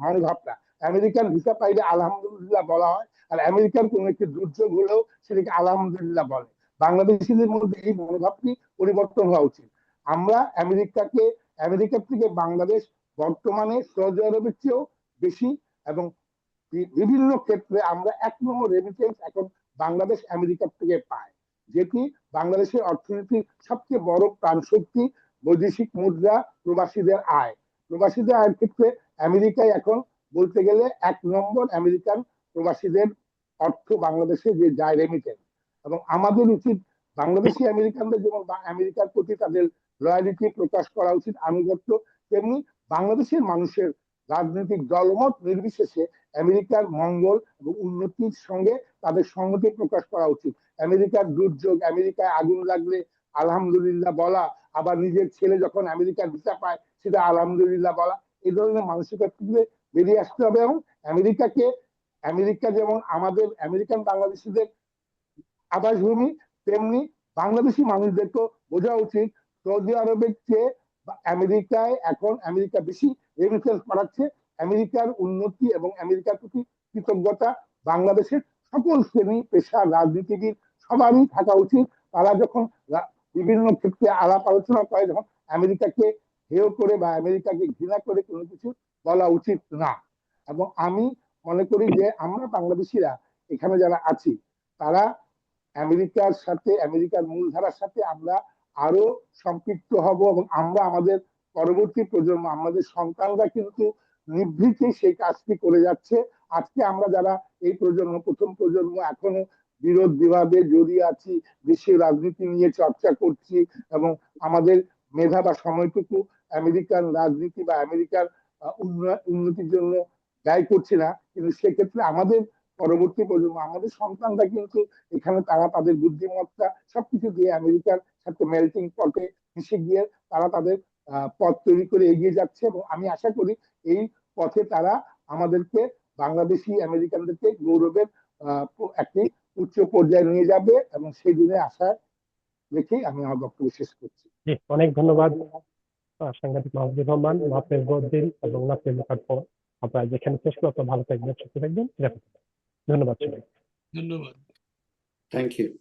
মনোভাবটা। আমেরিকান ভিসা পাইলে আলহামদুলিল্লাহ বলা হয়, আর আমেরিকার কোন একটি দুর্যোগ হলেও সেটাকে আলহামদুলিল্লাহ বলে। বাংলাদেশিদের মধ্যে এই মনোভাবটি পরিবর্তন হওয়া উচিত। আমরা আমেরিকার থেকে বাংলাদেশ বর্তমানে সৌদি আরবের চেয়েও বেশি, এবং বিভিন্ন ক্ষেত্রে আমরা 1 নম্বর রেমিটেন্স এখন বাংলাদেশ আমেরিকার থেকে পায়, যেটি বাংলাদেশের অর্থনীতির সবচেয়ে বড় প্রাণশক্তি। বৈদেশিক মুদ্রা, প্রবাসীদের আয়, প্রবাসীদের আয়ের ক্ষেত্রে আমেরিকায় এখন বলতে গেলে 1 নম্বর আমেরিকান প্রবাসীদের অর্থ বাংলাদেশে যে যায় রেমিটেন্স। এবং আমাদের উচিত বাংলাদেশি আমেরিকানদের যেমন আমেরিকার প্রতি তাদের লয়ালিটি প্রকাশ করা উচিত, আনুগত্য, তেমনি বাংলাদেশের মানুষের রাজনৈতিক দলমত নির্বিশেষে আমেরিকার মঙ্গল এবং উন্নতির সঙ্গে তাদের সংহতি প্রকাশ করা উচিত। আমেরিকার দুর্যোগ, আমেরিকায় আগুন লাগলে আলহামদুলিল্লাহ বলা, আবার নিজের ছেলে যখন আমেরিকার ভিসা পায় সেটা আলহামদুলিল্লাহ বলা, এই ধরনের মানসিকতা থেকে বেরিয়ে আসতে হবে। এবং আমেরিকা যেমন আমাদের আমেরিকান বাংলাদেশিদের আবাসভূমি, তেমনি বাংলাদেশি মানুষদেরকে বোঝা উচিত সৌদি আরবের চেয়ে আমেরিকা বেশি রেমিটেন্স পাঠাচ্ছে। আমেরিকার উন্নতি এবং আমেরিকার প্রতি কৃতজ্ঞতা বাংলাদেশের সকল শ্রেণী পেশা রাজনীতিবিদ সবারই থাকা উচিত। তারা যখন বিভিন্ন ক্ষেত্রে আলাপ আলোচনা করে, যখন আমেরিকাকে হেয় করে বা আমেরিকাকে ঘৃণা করে কোনো কিছু বলা উচিত না। এবং আমি মনে করি যে আমরা বাংলাদেশিরা এখানে যারা আছি তারা আমেরিকার সাথে, আমেরিকার মূলধারার সাথে আমরা আরো সম্পৃক্ত হব, এবং আমরা আমাদের পরবর্তী প্রজন্ম, আমাদের সন্তানরা কিন্তু নিভৃতে সেই কাজটি করে যাচ্ছে। আজকে আমরা যারা এই প্রজন্ম, প্রথম প্রজন্ম, এখনো বিরোধ বিবাদে জড়িয়ে আছি, দেশের রাজনীতি নিয়ে চর্চা করছি, এবং আমাদের মেধা বা সময়টুকু আমেরিকান রাজনীতি বা আমেরিকার উন্নতির জন্য ব্যয় করছি না, কিন্তু সেক্ষেত্রে আমাদের পরবর্তী প্রজন্ম, আমাদের সন্তানরা কিন্তু এখানে তারা তাদের বুদ্ধিমত্তা সবকিছু দিয়ে আমেরিকার সাথে মেল্টিং পটে মিশে গিয়ে তারা তাদের পথ তৈরি করে এগিয়ে যাচ্ছে। এবং আমি আশা করি এই পথে তারা আমাদেরকে, বাংলাদেশি আমেরিকানদেরকে গৌরবের একটি উচ্চ পর্যায়ে নিয়ে যাবে, এবং সেই দিনে আশা রেখেই আমি আমার বক্তব্য শেষ করছি। অনেক ধন্যবাদ সাংবাদিক মাহফুজুর রহমান, নাফেজ বদ্দিন এবং নাফেজ মুখার্জী। আপনারা যেখানে শেষ করতে ভালো থাকবেন, সুস্থ থাকবেন, নিরাপদ থাকবেন। ধন্যবাদ সবাই। ধন্যবাদ। Thank you